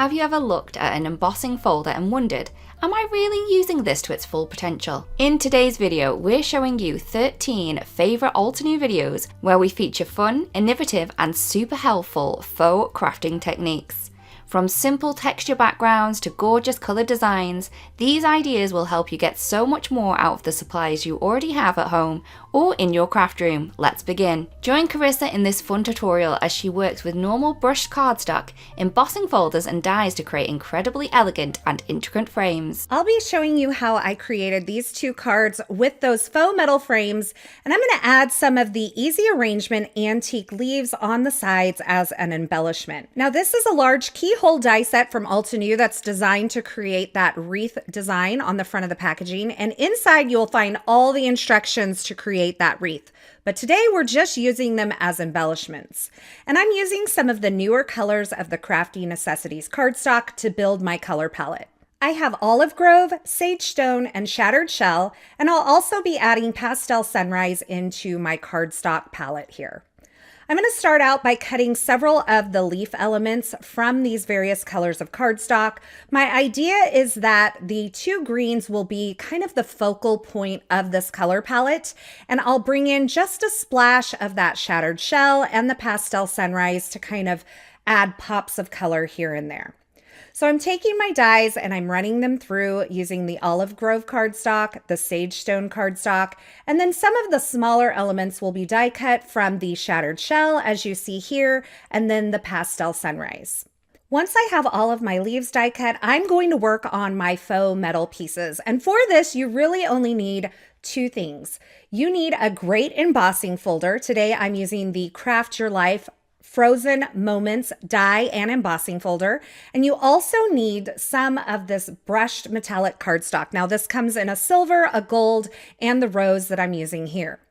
Have you ever looked at an embossing folder and wondered, am I really using this to its full potential? In today's video, we're showing you 13 favourite Altenew videos where we feature fun, innovative and super helpful faux crafting techniques. From simple texture backgrounds to gorgeous colour designs, these ideas will help you get so much more out of the supplies you already have at home or in your craft room. Let's begin. Join Carissa in this fun tutorial as she works with normal brushed cardstock, embossing folders and dies to create incredibly elegant and intricate frames. I'll be showing you how I created these two cards with those faux metal frames, and I'm going to add some of the easy arrangement antique leaves on the sides as an embellishment. Now this is a large keyhole die set from Altenew that's designed to create that wreath design on the front of the packaging, and inside you'll find all the instructions to create that wreath. But today we're just using them as embellishments. And I'm using some of the newer colors of the Crafty Necessities cardstock to build my color palette. I have Olive Grove, Sage Stone, and Shattered Shell, and I'll also be adding Pastel Sunrise into my cardstock palette here. I'm going to start out by cutting several of the leaf elements from these various colors of cardstock. My idea is that the two greens will be kind of the focal point of this color palette, and I'll bring in just a splash of that Shattered Shell and the Pastel Sunrise to kind of add pops of color here and there. So I'm taking my dies and I'm running them through using the Olive Grove cardstock, the Sage Stone cardstock, and then some of the smaller elements will be die cut from the Shattered Shell, as you see here, and then the Pastel Sunrise. Once I have all of my leaves die cut, I'm going to work on my faux metal pieces. And for this, you really only need two things. You need a great embossing folder. Today I'm using the Craft Your Life Frozen Moments die and embossing folder, and you also need some of this brushed metallic cardstock. Now this comes in a silver, a gold, and the rose that I'm using here.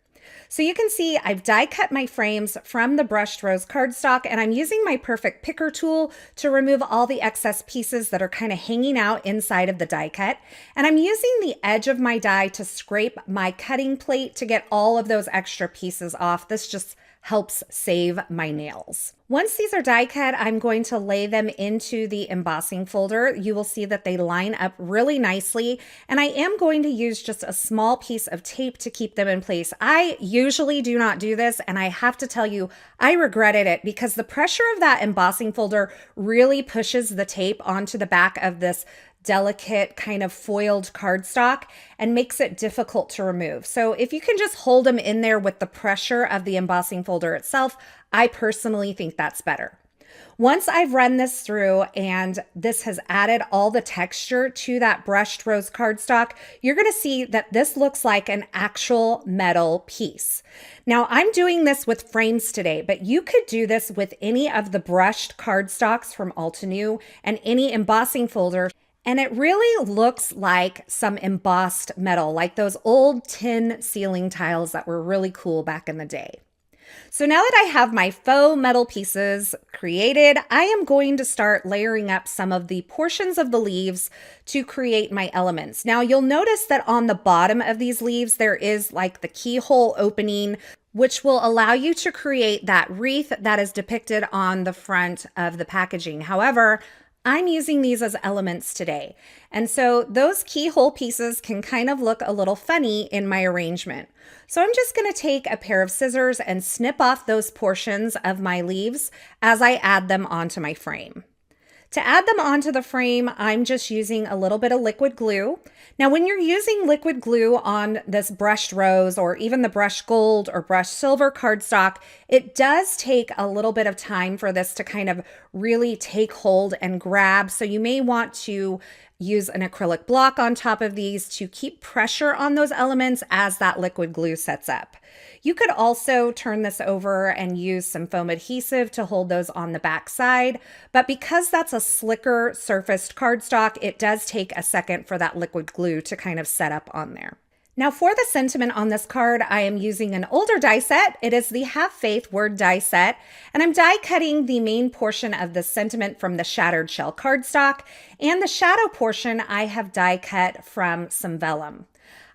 So you can see I've die cut my frames from the brushed rose cardstock, and I'm using my perfect picker tool to remove all the excess pieces that are kind of hanging out inside of the die cut. And I'm using the edge of my die to scrape my cutting plate to get all of those extra pieces off. This just helps save my nails. Once these are die cut, I'm going to lay them into the embossing folder. You will see that they line up really nicely, and I am going to use just a small piece of tape to keep them in place. I usually do not do this, and I have to tell you, I regretted it because the pressure of that embossing folder really pushes the tape onto the back of this delicate kind of foiled cardstock and makes it difficult to remove. So if you can just hold them in there with the pressure of the embossing folder itself, I personally think that's better. Once I've run this through and this has added all the texture to that brushed rose cardstock, you're going to see that this looks like an actual metal piece. Now I'm doing this with frames today, but you could do this with any of the brushed cardstocks from Altenew and any embossing folder. And it really looks like some embossed metal, like those old tin ceiling tiles that were really cool back in the day. So now that I have my faux metal pieces created, I am going to start layering up some of the portions of the leaves to create my elements. Now you'll notice that on the bottom of these leaves, there is like the keyhole opening, which will allow you to create that wreath that is depicted on the front of the packaging. However, I'm using these as elements today. And so those keyhole pieces can kind of look a little funny in my arrangement. So I'm just going to take a pair of scissors and snip off those portions of my leaves as I add them onto my frame. To add them onto the frame, I'm just using a little bit of liquid glue. Now, when you're using liquid glue on this brushed rose or even the brushed gold or brushed silver cardstock, it does take a little bit of time for this to kind of really take hold and grab. So you may want to use an acrylic block on top of these to keep pressure on those elements as that liquid glue sets up. You could also turn this over and use some foam adhesive to hold those on the back side, but because that's a slicker surfaced cardstock, it does take a second for that liquid glue to kind of set up on there. Now for the sentiment on this card, I am using an older die set. It is the Have Faith word die set, and I'm die cutting the main portion of the sentiment from the Shattered Shell cardstock, and the shadow portion I have die cut from some vellum.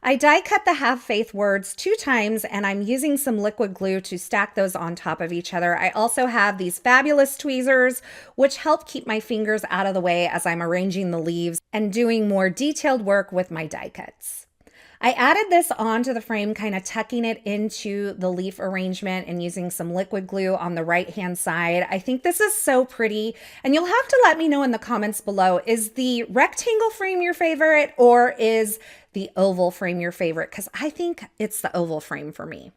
I die cut the Have Faith words 2 times, and I'm using some liquid glue to stack those on top of each other. I also have these fabulous tweezers, which help keep my fingers out of the way as I'm arranging the leaves and doing more detailed work with my die cuts. I added this onto the frame, kind of tucking it into the leaf arrangement and using some liquid glue on the right-hand side. I think this is so pretty, and you'll have to let me know in the comments below, is the rectangle frame your favorite or is the oval frame your favorite? Because I think it's the oval frame for me.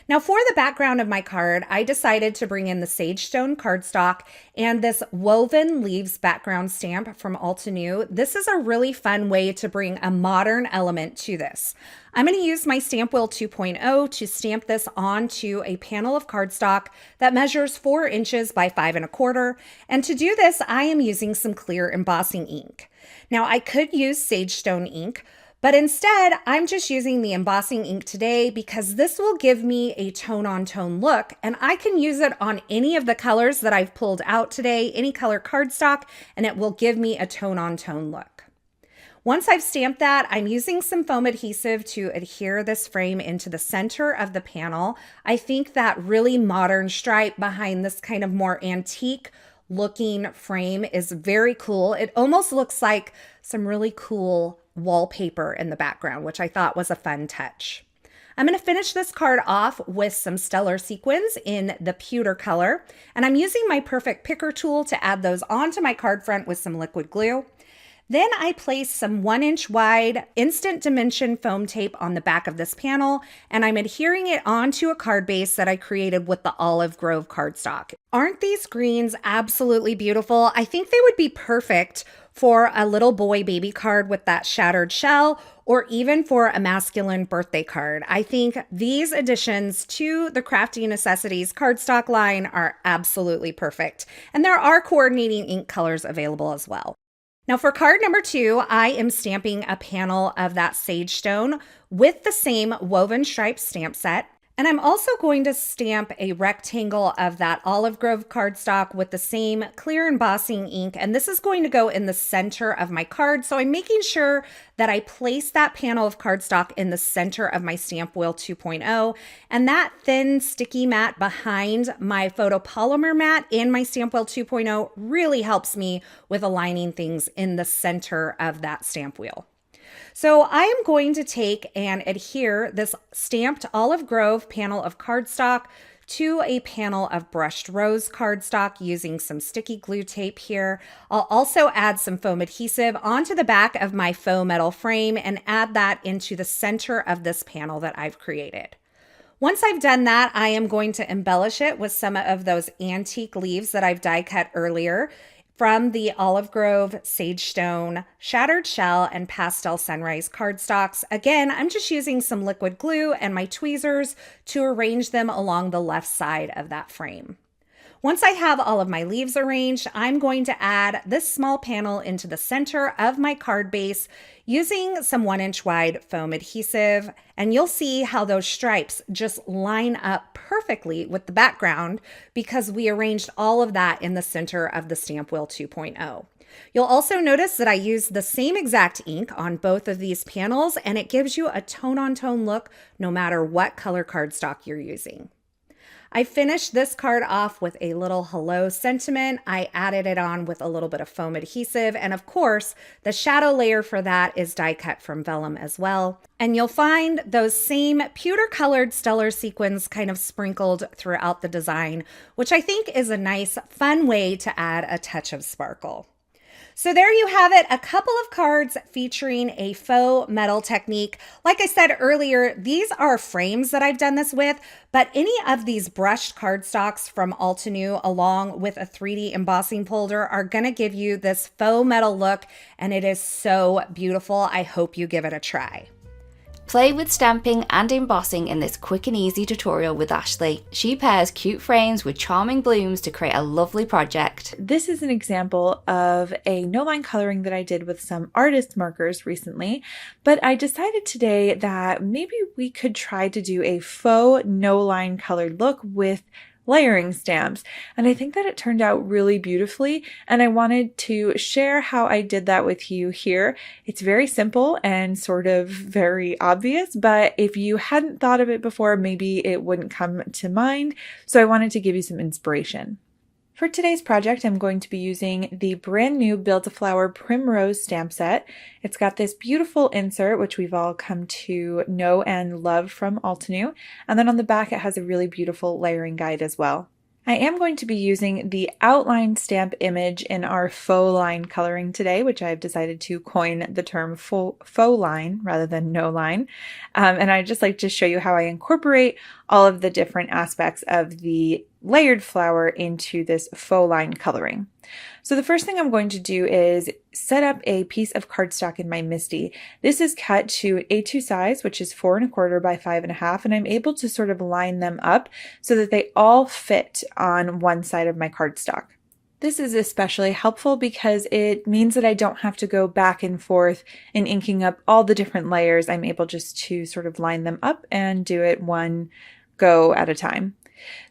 Now for the background of my card, I decided to bring in the Sage Stone cardstock and this woven leaves background stamp from Altenew. This is a really fun way to bring a modern element to this. I'm going to use my Stamp Wheel 2.0 to stamp this onto a panel of cardstock that measures 4 inches by 5 1/4. And to do this, I am using some clear embossing ink. Now I could use Sage Stone ink, but instead, I'm just using the embossing ink today because this will give me a tone-on-tone look, and I can use it on any of the colors that I've pulled out today, any color cardstock, and it will give me a tone-on-tone look. Once I've stamped that, I'm using some foam adhesive to adhere this frame into the center of the panel. I think that really modern stripe behind this kind of more antique looking frame is very cool. It almost looks like some really cool wallpaper in the background, which I thought was a fun touch. I'm going to finish this card off with some stellar sequins in the pewter color, and I'm using my Perfect Picker tool to add those onto my card front with some liquid glue. Then I place some 1-inch wide instant dimension foam tape on the back of this panel, and I'm adhering it onto a card base that I created with the Olive Grove cardstock. Aren't these greens absolutely beautiful? I think they would be perfect for a little boy baby card with that shattered shell, or even for a masculine birthday card. I think these additions to the Crafty Necessities cardstock line are absolutely perfect. And there are coordinating ink colors available as well. Now for card number 2, I am stamping a panel of that Sage Stone with the same woven stripe stamp set. And I'm also going to stamp a rectangle of that Olive Grove cardstock with the same clear embossing ink. And this is going to go in the center of my card. So I'm making sure that I place that panel of cardstock in the center of my Stamp Wheel 2.0. And that thin sticky mat behind my photopolymer mat in my Stamp Wheel 2.0 really helps me with aligning things in the center of that stamp wheel. So I am going to take and adhere this stamped Olive Grove panel of cardstock to a panel of brushed rose cardstock using some sticky glue tape here. I'll also add some foam adhesive onto the back of my faux metal frame and add that into the center of this panel that I've created. Once I've done that, I am going to embellish it with some of those antique leaves that I've die cut earlier from the Olive Grove, Sage Stone, Shattered Shell, and Pastel Sunrise cardstocks. Again, I'm just using some liquid glue and my tweezers to arrange them along the left side of that frame. Once I have all of my leaves arranged, I'm going to add this small panel into the center of my card base using some 1-inch wide foam adhesive, and you'll see how those stripes just line up perfectly with the background because we arranged all of that in the center of the Stamp Wheel 2.0. You'll also notice that I used the same exact ink on both of these panels, and it gives you a tone-on-tone look no matter what color cardstock you're using. I finished this card off with a little hello sentiment. I added it on with a little bit of foam adhesive. And of course, the shadow layer for that is die cut from vellum as well. And you'll find those same pewter colored stellar sequins kind of sprinkled throughout the design, which I think is a nice, fun way to add a touch of sparkle. So there you have it, a couple of cards featuring a faux metal technique. Like I said earlier, these are frames that I've done this with, but any of these brushed cardstocks from Altenew along with a 3D embossing folder are going to give you this faux metal look, and it is so beautiful. I hope you give it a try. Play with stamping and embossing in this quick and easy tutorial with Ashley. She pairs cute frames with charming blooms to create a lovely project. This is an example of a no-line coloring that I did with some artist markers recently, but I decided today that maybe we could try to do a faux no-line colored look with layering stamps. And I think that it turned out really beautifully, and I wanted to share how I did that with you here. It's very simple and sort of very obvious, but if you hadn't thought of it before, maybe it wouldn't come to mind. So I wanted to give you some inspiration. For today's project, I'm going to be using the brand new Build-A-Flower Primrose stamp set. It's got this beautiful insert, which we've all come to know and love from Altenew. And then on the back, it has a really beautiful layering guide as well. I am going to be using the outline stamp image in our faux line coloring today, which I've decided to coin the term faux line rather than no line. And I'd just like to show you how I incorporate all of the different aspects of the layered flower into this faux line coloring. So the first thing I'm going to do is set up a piece of cardstock in my MISTI. This is cut to A2 size, which is 4 1/4 by 5 1/2, and I'm able to sort of line them up so that they all fit on one side of my cardstock. This is especially helpful because it means that I don't have to go back and forth in inking up all the different layers. I'm able just to sort of line them up and do it one go at a time.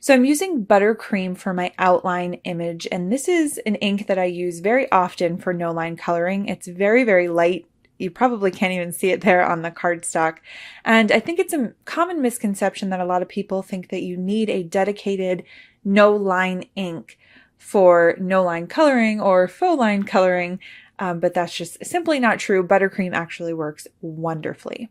So I'm using buttercream for my outline image, and this is an ink that I use very often for no line coloring. It's very, very light. You probably can't even see it there on the cardstock. And I think it's a common misconception that a lot of people think that you need a dedicated no line ink for no line coloring or faux line coloring, but that's just simply not true. Buttercream actually works wonderfully.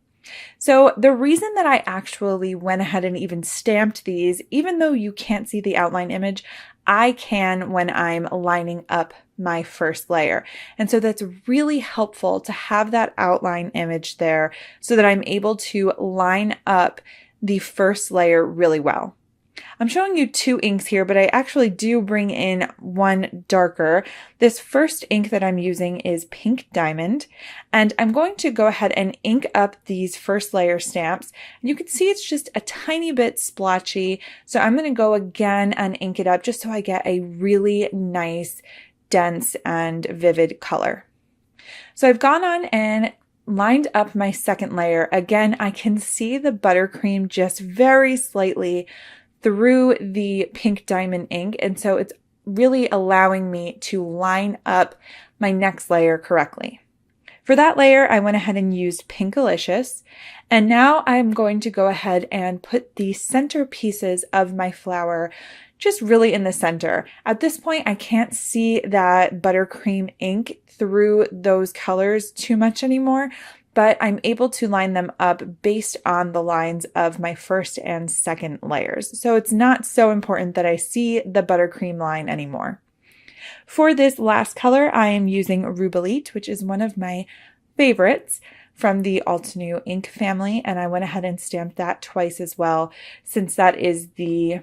So the reason that I actually went ahead and even stamped these, even though you can't see the outline image, I can when I'm lining up my first layer. And so that's really helpful to have that outline image there so that I'm able to line up the first layer really well. I'm showing you two inks here, but I actually do bring in one darker. This first ink that I'm using is Pink Diamond, and I'm going to go ahead and ink up these first layer stamps. And you can see it's just a tiny bit splotchy, so I'm going to go again and ink it up just so I get a really nice, dense, and vivid color. So I've gone on and lined up my second layer. Again, I can see the buttercream just very slightly through the Pink Diamond ink, and so it's really allowing me to line up my next layer correctly. For that layer, I went ahead and used Pinkalicious, and now I'm going to go ahead and put the center pieces of my flower just really in the center. At this point, I can't see that buttercream ink through those colors too much anymore, but I'm able to line them up based on the lines of my first and second layers. So it's not so important that I see the buttercream line anymore. For this last color, I am using Rubelite, which is one of my favorites from the Altenew ink family, and I went ahead and stamped that twice as well, since that is the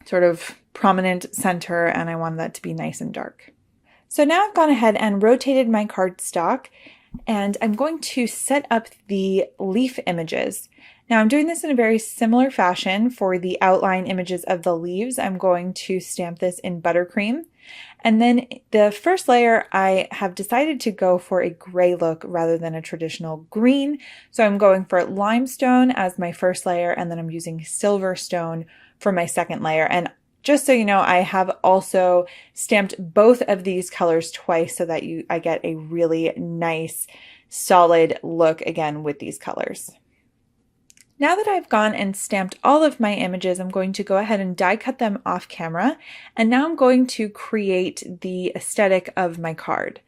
sort of prominent center and I wanted that to be nice and dark. So now I've gone ahead and rotated my cardstock, and I'm going to set up the leaf images. Now I'm doing this in a very similar fashion for the outline images of the leaves. I'm going to stamp this in buttercream. And then the first layer, I have decided to go for a gray look rather than a traditional green. So I'm going for limestone as my first layer, and then I'm using silverstone for my second layer. And just so you know, I have also stamped both of these colors twice so that I get a really nice, solid look again with these colors. Now that I've gone and stamped all of my images, I'm going to go ahead and die cut them off camera. And now I'm going to create the aesthetic of my card.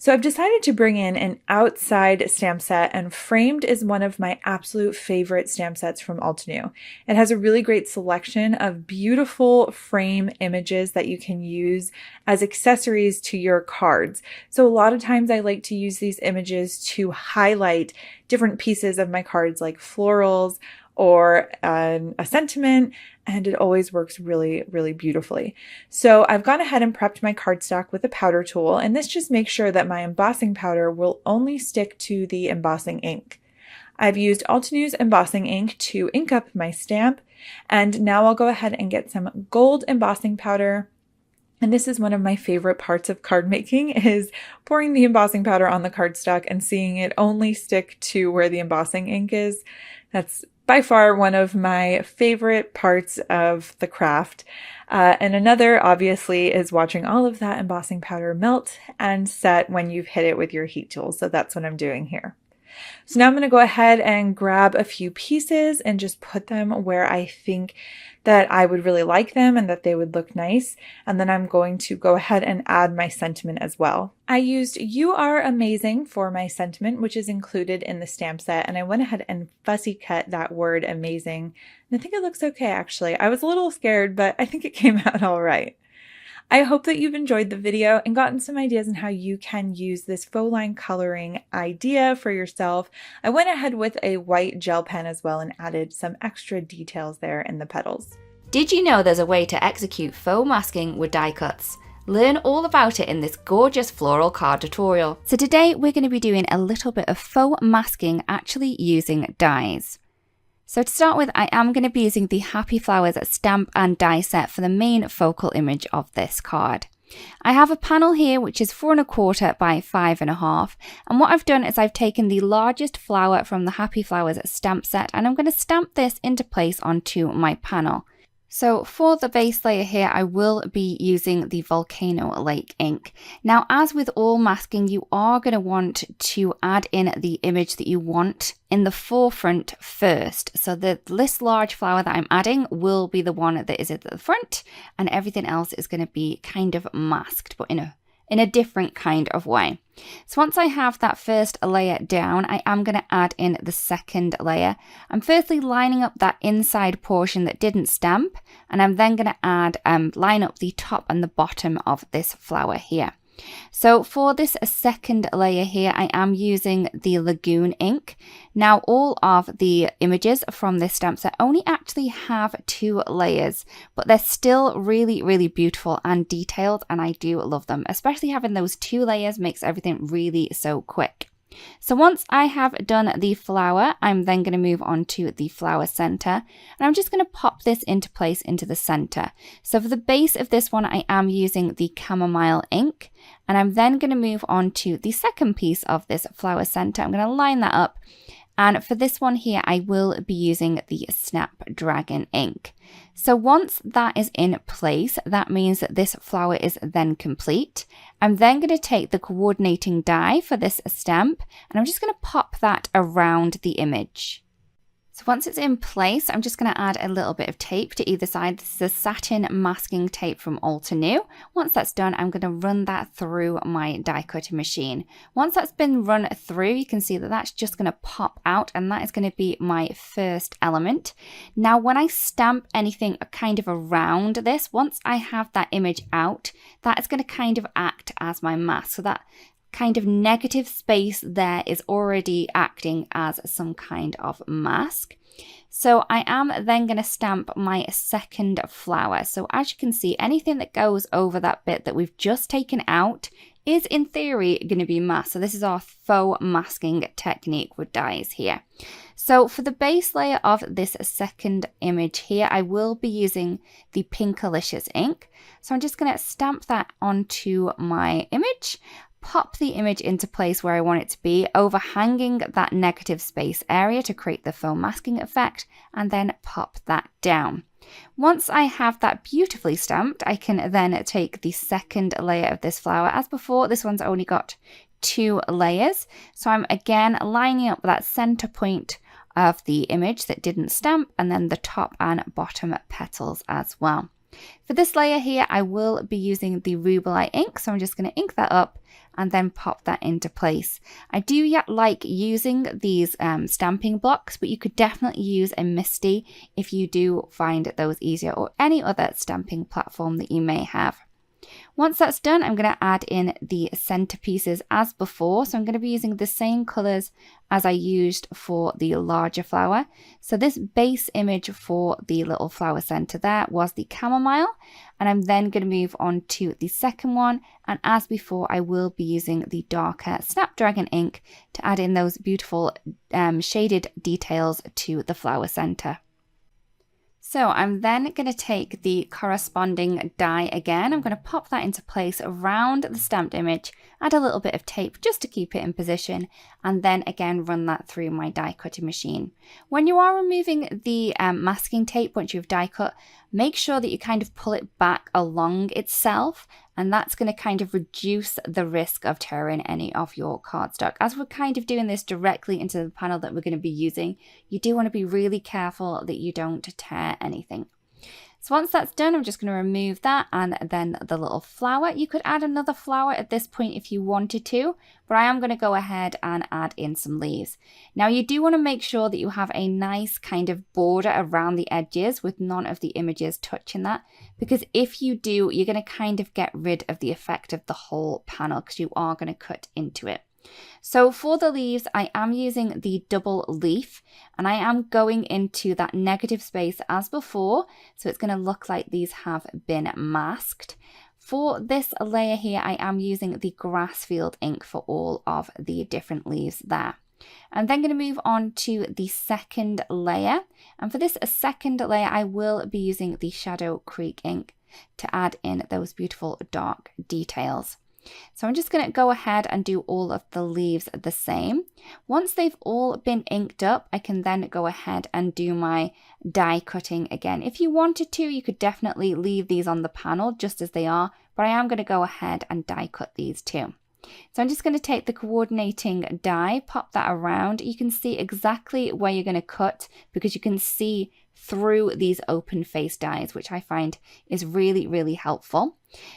So I've decided to bring in an outside stamp set, and Framed is one of my absolute favorite stamp sets from Altenew. It has a really great selection of beautiful frame images that you can use as accessories to your cards. So a lot of times I like to use these images to highlight different pieces of my cards, like florals or a sentiment, and it always works really, really beautifully. So I've gone ahead and prepped my cardstock with a powder tool, and this just makes sure that my embossing powder will only stick to the embossing ink. I've used Altenew's embossing ink to ink up my stamp, and now I'll go ahead and get some gold embossing powder. And this is one of my favorite parts of card making, is pouring the embossing powder on the cardstock and seeing it only stick to where the embossing ink is. That's by far one of my favorite parts of the craft. And another, obviously, is watching all of that embossing powder melt and set when you've hit it with your heat tool. So that's what I'm doing here. So now I'm going to go ahead and grab a few pieces and just put them where I think that I would really like them and that they would look nice. And then I'm going to go ahead and add my sentiment as well. I used "You Are Amazing" for my sentiment, which is included in the stamp set. And I went ahead and fussy cut that word "amazing." And I think it looks okay, actually. I was a little scared, but I think it came out all right. I hope that you've enjoyed the video and gotten some ideas on how you can use this faux line coloring idea for yourself. I went ahead with a white gel pen as well and added some extra details there in the petals. Did you know there's a way to execute faux masking with die cuts? Learn all about it in this gorgeous floral card tutorial. So today we're going to be doing a little bit of faux masking actually using dies. So to start with, I am going to be using the Happy Flowers stamp and die set for the main focal image of this card. I have a panel here which is 4 1/4 by 5 1/2, and what I've done is I've taken the largest flower from the Happy Flowers stamp set and I'm going to stamp this into place onto my panel. So for the base layer here, I will be using the Volcano Lake ink. Now, as with all masking, you are going to want to add in the image that you want in the forefront first. So this large flower that I'm adding will be the one that is at the front, and everything else is going to be kind of masked, but in a different kind of way. So once I have that first layer down, I am going to add in the second layer. I'm firstly lining up that inside portion that didn't stamp, and I'm then going to add line up the top and the bottom of this flower here. So for this second layer here, I am using the Lagoon ink. Now all of the images from this stamp set only actually have 2 layers, but they're still really, really beautiful and detailed, and I do love them. Especially having those 2 layers makes everything really so quick. So once I have done the flower, I'm then going to move on to the flower center, and I'm just going to pop this into place into the center. So for the base of this one, I am using the Chamomile ink, and I'm then going to move on to the second piece of this flower center. I'm going to line that up, and for this one here, I will be using the Snapdragon ink. So once that is in place, that means that this flower is then complete. I'm then going to take the coordinating die for this stamp, and I'm just going to pop that around the image. So once it's in place, I'm just going to add a little bit of tape to either side. This is a satin masking tape from Altenew. Once that's done, I'm going to run that through my die cutting machine. Once that's been run through, you can see that that's just going to pop out, and that is going to be my first element. Now, when I stamp anything kind of around this, once I have that image out, that is going to kind of act as my mask. So that kind of negative space there is already acting as some kind of mask. So I am then going to stamp my second flower. So as you can see, anything that goes over that bit that we've just taken out is in theory going to be masked. So this is our faux masking technique with dies here. So for the base layer of this second image here, I will be using the Pinkalicious ink. So I'm just going to stamp that onto my image, pop the image into place where I want it to be, overhanging that negative space area to create the faux masking effect, and then pop that down. Once I have that beautifully stamped, I can then take the second layer of this flower. As before, this one's only got 2 layers. So I'm again lining up that center point of the image that didn't stamp, and then the top and bottom petals as well. For this layer here, I will be using the Rubelite ink, so I'm just going to ink that up and then pop that into place. I do yet like using these stamping blocks, but you could definitely use a Misty if you do find those easier, or any other stamping platform that you may have. Once that's done, I'm going to add in the centerpieces as before. So I'm going to be using the same colors as I used for the larger flower. So this base image for the little flower center there was the Chamomile, and I'm then going to move on to the second one. And as before, I will be using the darker Snapdragon ink to add in those beautiful shaded details to the flower center. So I'm then going to take the corresponding die again. I'm going to pop that into place around the stamped image, add a little bit of tape just to keep it in position, and then again run that through my die cutting machine. When you are removing the masking tape, once you've die cut, make sure that you kind of pull it back along itself, and that's going to kind of reduce the risk of tearing any of your cardstock. As we're kind of doing this directly into the panel that we're going to be using, you do want to be really careful that you don't tear anything. So once that's done, I'm just going to remove that and then the little flower. You could add another flower at this point if you wanted to, but I am going to go ahead and add in some leaves. Now you do want to make sure that you have a nice kind of border around the edges with none of the images touching that, because if you do, you're going to kind of get rid of the effect of the whole panel because you are going to cut into it. So for the leaves, I am using the double leaf and I am going into that negative space as before. So it's going to look like these have been masked. For this layer here, I am using the grass field ink for all of the different leaves there. I'm then going to move on to the second layer. And for this second layer, I will be using the Shadow Creek ink to add in those beautiful dark details. So I'm just going to go ahead and do all of the leaves the same. Once they've all been inked up, I can then go ahead and do my die cutting again. If you wanted to, you could definitely leave these on the panel just as they are, but I am going to go ahead and die cut these too. So I'm just going to take the coordinating die, pop that around. You can see exactly where you're going to cut because you can see through these open face dies, which I find is really, really helpful.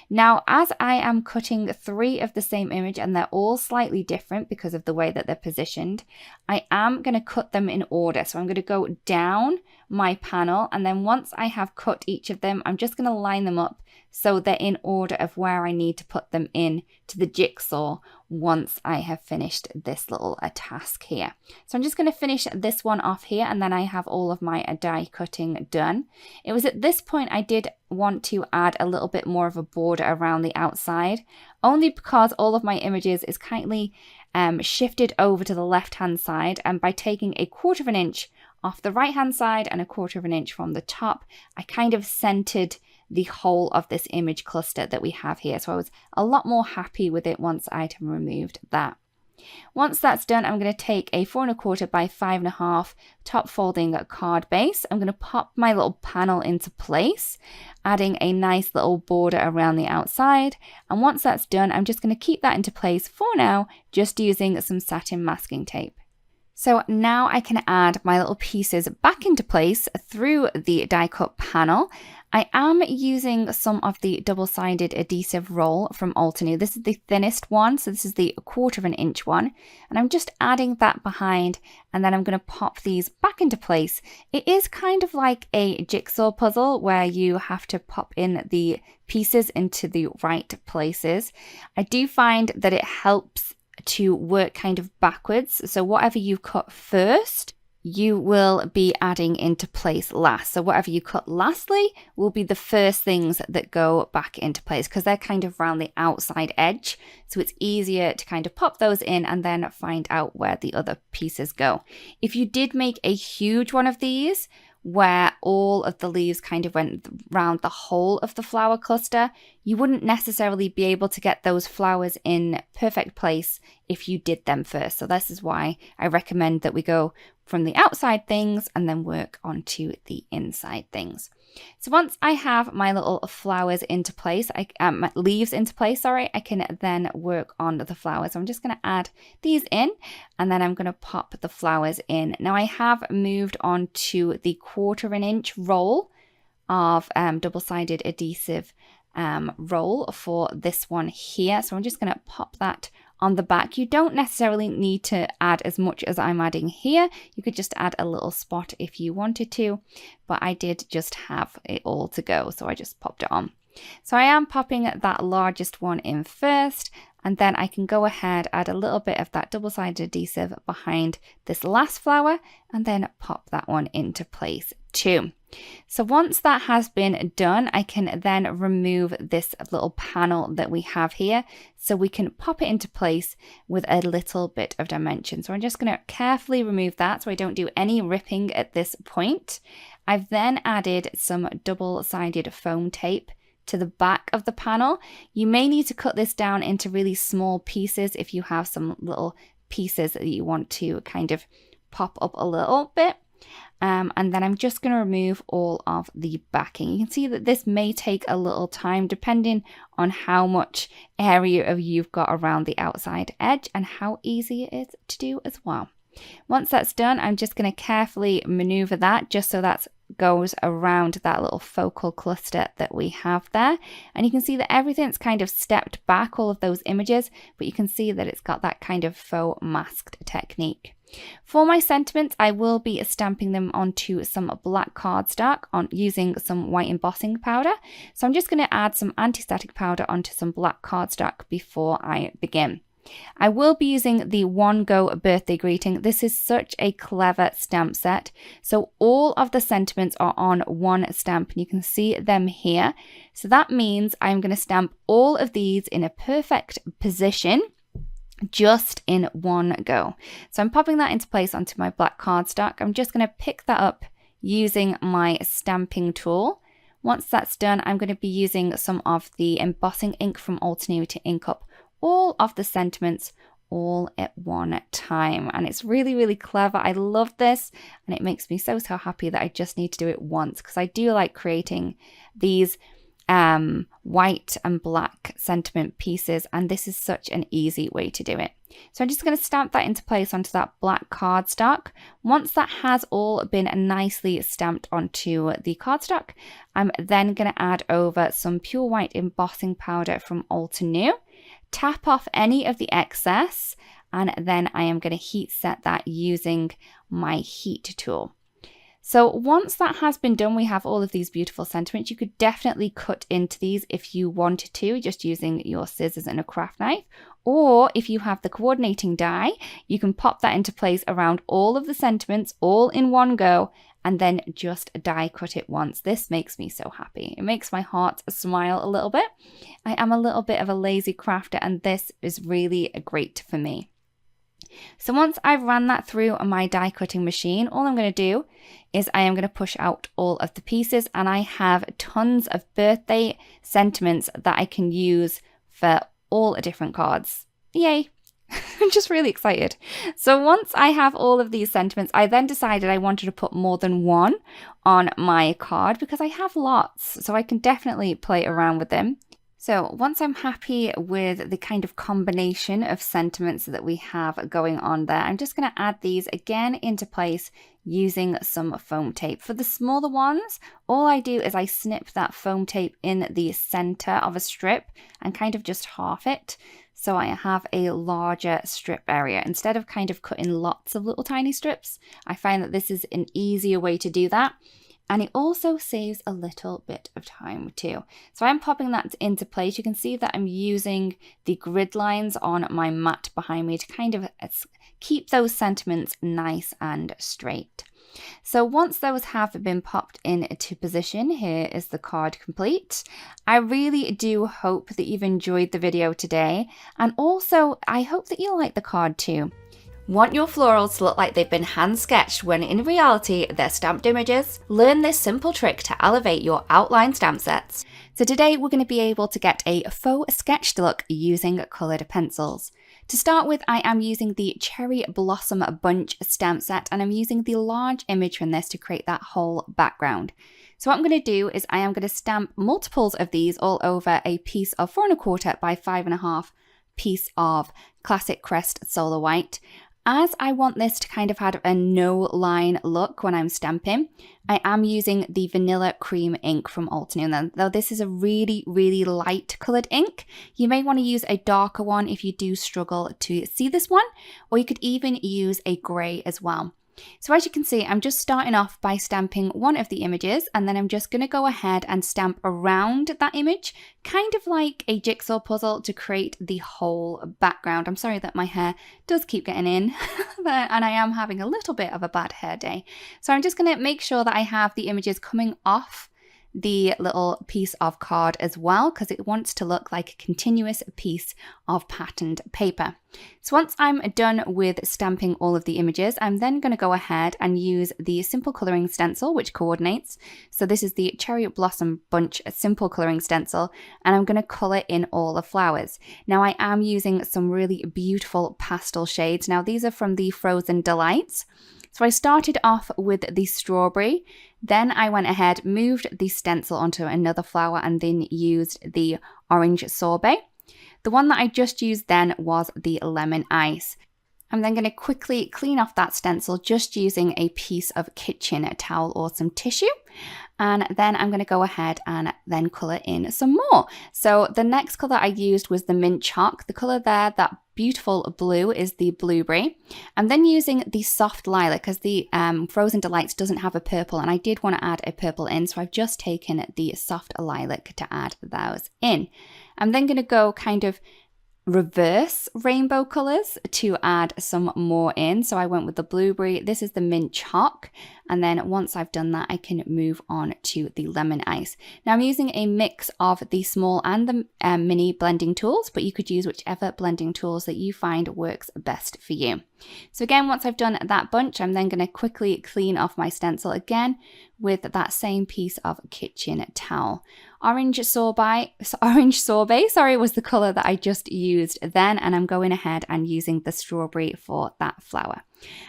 Now, as I am cutting 3 of the same image and they're all slightly different because of the way that they're positioned, I am going to cut them in order. So I'm going to go down my panel, and then once I have cut each of them, I'm just going to line them up so they're in order of where I need to put them in to the jigsaw once I have finished this little task here. So I'm just going to finish this one off here, and then I have all of my die cutting done. It was at this point I did want to add a little bit more of a border around the outside, only because all of my images is kindly shifted over to the left hand side, and by taking 1/4 of an inch off the right hand side and 1/4 of an inch from the top, I kind of centered the whole of this image cluster that we have here. So I was a lot more happy with it once I'd removed that. Once that's done, I'm going to take a 4 1/4 by 5 1/2 top folding card base. I'm going to pop my little panel into place, adding a nice little border around the outside. And once that's done, I'm just going to keep that into place for now, just using some satin masking tape. So now I can add my little pieces back into place through the die cut panel. I am using some of the double-sided adhesive roll from Altenew. This is the thinnest one, so this is the 1/4 of an inch one. And I'm just adding that behind, and then I'm going to pop these back into place. It is kind of like a jigsaw puzzle where you have to pop in the pieces into the right places. I do find that it helps to work kind of backwards. So whatever you cut first, you will be adding into place last. So whatever you cut lastly will be the first things that go back into place because they're kind of around the outside edge. So it's easier to kind of pop those in and then find out where the other pieces go. If you did make a huge one of these, where all of the leaves kind of went round the whole of the flower cluster, you wouldn't necessarily be able to get those flowers in perfect place if you did them first. So this is why I recommend that we go from the outside things and then work onto the inside things. So once I have my little flowers into place, my leaves into place, I can then work on the flowers. So I'm just going to add these in, and then I'm going to pop the flowers in. Now I have moved on to the 1/4 of an inch roll of double-sided adhesive roll for this one here. So I'm just going to pop that on the back. You don't necessarily need to add as much as I'm adding here. You could just add a little spot if you wanted to, but I did just have it all to go, so I just popped it on. So I am popping that largest one in first, and then I can go ahead, add a little bit of that double-sided adhesive behind this last flower, and then pop that one into place too. So once that has been done, I can then remove this little panel that we have here so we can pop it into place with a little bit of dimension. So I'm just going to carefully remove that so I don't do any ripping at this point. I've then added some double-sided foam tape to the back of the panel. You may need to cut this down into really small pieces if you have some little pieces that you want to kind of pop up a little bit. And then I'm just going to remove all of the backing. You can see that this may take a little time depending on how much area you've got around the outside edge and how easy it is to do as well. Once that's done, I'm just going to carefully maneuver that just so that goes around that little focal cluster that we have there. And you can see that everything's kind of stepped back, all of those images, but you can see that it's got that kind of faux masked technique. For my sentiments, I will be stamping them onto some black cardstock using some white embossing powder. So I'm just going to add some anti-static powder onto some black cardstock before I begin. I will be using the One Go birthday greeting. This is such a clever stamp set. So all of the sentiments are on one stamp and you can see them here. So that means I'm going to stamp all of these in a perfect position, just in one go. So I'm popping that into place onto my black cardstock. I'm just going to pick that up using my stamping tool. Once that's done, I'm going to be using some of the embossing ink from Altenew to ink up all of the sentiments all at one time. And it's really, really clever. I love this and it makes me so happy that I just need to do it once because I do like creating these white and black sentiment pieces, and this is such an easy way to do it. So I'm just going to stamp that into place onto that black cardstock. Once that has all been nicely stamped onto the cardstock, I'm then going to add over some pure white embossing powder from Altenew, tap off any of the excess, and then I am going to heat set that using my heat tool. So once that has been done, we have all of these beautiful sentiments. You could definitely cut into these if you wanted to, just using your scissors and a craft knife. Or if you have the coordinating die, you can pop that into place around all of the sentiments all in one go and then just die cut it once. This makes me so happy. It makes my heart smile a little bit. I am a little bit of a lazy crafter and this is really great for me. So once I've ran that through my die cutting machine, all I'm going to do is I am going to push out all of the pieces, and I have tons of birthday sentiments that I can use for all different cards. Yay! I'm just really excited. So once I have all of these sentiments, I then decided I wanted to put more than one on my card because I have lots, so I can definitely play around with them. So once I'm happy with the kind of combination of sentiments that we have going on there, I'm just going to add these again into place using some foam tape. For the smaller ones, all I do is I snip that foam tape in the center of a strip and kind of just half it. So I have a larger strip area. Instead of kind of cutting lots of little tiny strips, I find that this is an easier way to do that. And it also saves a little bit of time too. So I'm popping that into place. You can see that I'm using the grid lines on my mat behind me to kind of keep those sentiments nice and straight. So once those have been popped into position, here is the card complete. I really do hope that you've enjoyed the video today. And also, I hope that you like the card too. Want your florals to look like they've been hand sketched when in reality they're stamped images? Learn this simple trick to elevate your outline stamp sets. So today we're going to be able to get a faux sketched look using coloured pencils. To start with, I am using the Cherry Blossom Bunch stamp set and I'm using the large image from this to create that whole background. So what I'm going to do is I am going to stamp multiples of these all over a piece of 4 1/4 by 5.5 piece of Classic Crest Solar White. As I want this to kind of have a no line look when I'm stamping, I am using the Vanilla Cream ink from Altenew. Though this is a really, really light coloured ink, you may want to use a darker one if you do struggle to see this one, or you could even use a grey as well. So as you can see, I'm just starting off by stamping one of the images, and then I'm just going to go ahead and stamp around that image, kind of like a jigsaw puzzle, to create the whole background. I'm sorry that my hair does keep getting in, and I am having a little bit of a bad hair day. So I'm just going to make sure that I have the images coming off the little piece of card as well, because it wants to look like a continuous piece of patterned paper. So once I'm done with stamping all of the images, I'm then going to go ahead and use the simple colouring stencil, which coordinates. So this is the Cherry Blossom Bunch simple colouring stencil, and I'm going to colour in all the flowers. Now I am using some really beautiful pastel shades. Now these are from the Frozen Delights. So I started off with the strawberry, then I went ahead, moved the stencil onto another flower, and then used the orange sorbet. The one that I just used then was the lemon ice. I'm then going to quickly clean off that stencil just using a piece of kitchen towel or some tissue. And then I'm going to go ahead and then colour in some more. So the next colour I used was the mint chalk. The colour there, that beautiful blue, is the blueberry. I'm then using the soft lilac, because the Frozen Delights doesn't have a purple, and I did want to add a purple in, so I've just taken the soft lilac to add those in. I'm then going to go kind of reverse rainbow colours to add some more in. So I went with the blueberry, this is the mint chalk, and then once I've done that I can move on to the lemon ice. Now I'm using a mix of the small and the mini blending tools, but you could use whichever blending tools that you find works best for you. So again, once I've done that bunch, I'm then going to quickly clean off my stencil again with that same piece of kitchen towel. Orange sorbet, was the colour that I just used then, and I'm going ahead and using the strawberry for that flower.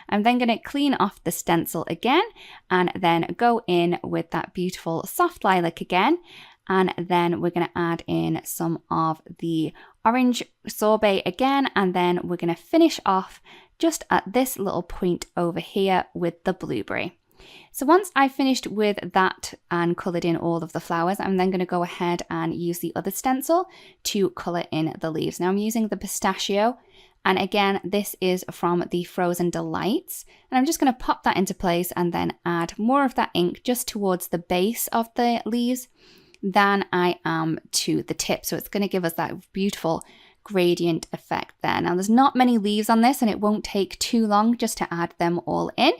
I'm then going to clean off the stencil again, and then go in with that beautiful soft lilac again, and then we're going to add in some of the orange sorbet again, and then we're going to finish off just at this little point over here with the blueberry. So once I've finished with that and coloured in all of the flowers, I'm then going to go ahead and use the other stencil to colour in the leaves. Now I'm using the pistachio, and again this is from the Frozen Delights, and I'm just going to pop that into place and then add more of that ink just towards the base of the leaves than I am to the tip. So it's going to give us that beautiful gradient effect there. Now there's not many leaves on this, and it won't take too long just to add them all in.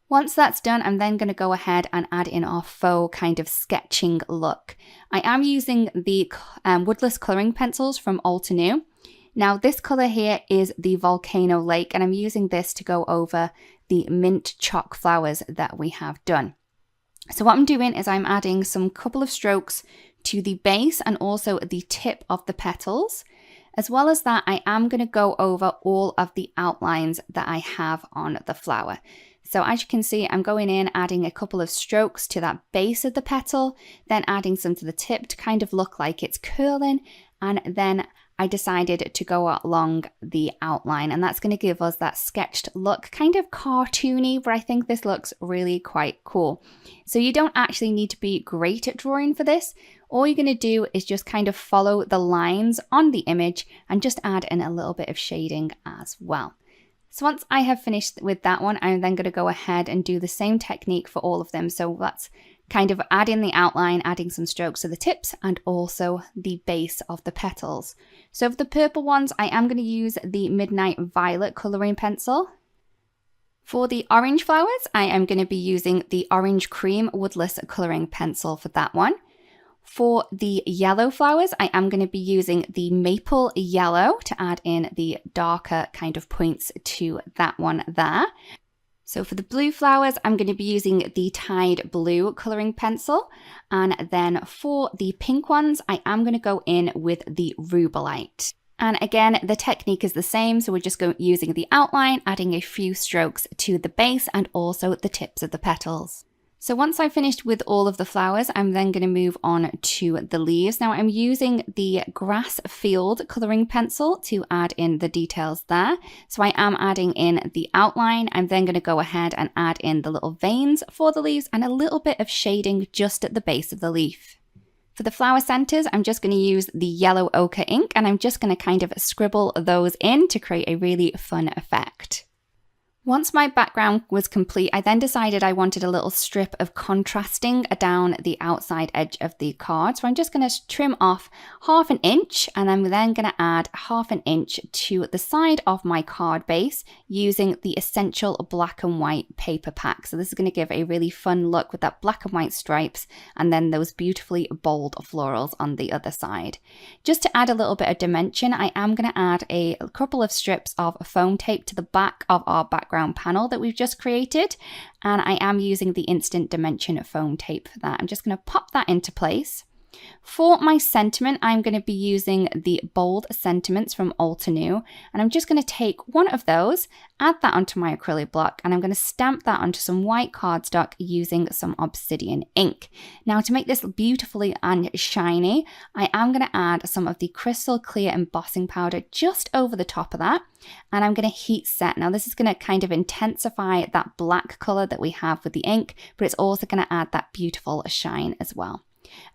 Once that's done, I'm then going to go ahead and add in our faux kind of sketching look. I am using the woodless colouring pencils from Altenew. Now this colour here is the Volcano Lake, and I'm using this to go over the mint chalk flowers that we have done. So what I'm doing is I'm adding some couple of strokes to the base and also the tip of the petals. As well as that, I am going to go over all of the outlines that I have on the flower. So as you can see, I'm going in, adding a couple of strokes to that base of the petal, then adding some to the tip to kind of look like it's curling, and then I decided to go along the outline, and that's going to give us that sketched look, kind of cartoony, but I think this looks really quite cool. So you don't actually need to be great at drawing for this. All you're going to do is just kind of follow the lines on the image and just add in a little bit of shading as well. So once I have finished with that one, I'm then going to go ahead and do the same technique for all of them. So that's kind of adding the outline, adding some strokes to the tips, and also the base of the petals. So for the purple ones, I am going to use the Midnight Violet colouring pencil. For the orange flowers, I am going to be using the Orange Cream Woodless colouring pencil for that one. For the yellow flowers, I am going to be using the Maple Yellow to add in the darker kind of points to that one there. So for the blue flowers, I'm going to be using the Tide Blue colouring pencil. And then for the pink ones, I am going to go in with the Rubellite. And again, the technique is the same. So we're just using the outline, adding a few strokes to the base and also the tips of the petals. So once I've finished with all of the flowers, I'm then going to move on to the leaves. Now I'm using the Grass Field colouring pencil to add in the details there. So I am adding in the outline. I'm then going to go ahead and add in the little veins for the leaves and a little bit of shading just at the base of the leaf. For the flower centres, I'm just going to use the yellow ochre ink, and I'm just going to kind of scribble those in to create a really fun effect. Once my background was complete, I then decided I wanted a little strip of contrasting down the outside edge of the card. So I'm just going to trim off 1/2 inch, and I'm then going to add 1/2 inch to the side of my card base using the Essential Black and White paper pack. So this is going to give a really fun look with that black and white stripes and then those beautifully bold florals on the other side. Just to add a little bit of dimension, I am going to add a couple of strips of foam tape to the back of our background panel that we've just created, and I am using the instant dimension foam tape for that. I'm just going to pop that into place. For my sentiment, I'm going to be using the bold sentiments from Altenew, and I'm just going to take one of those, add that onto my acrylic block, and I'm going to stamp that onto some white cardstock using some obsidian ink. Now, to make this beautifully and shiny, I am going to add some of the crystal clear embossing powder just over the top of that, and I'm going to heat set. Now, this is going to kind of intensify that black color that we have with the ink, but it's also going to add that beautiful shine as well.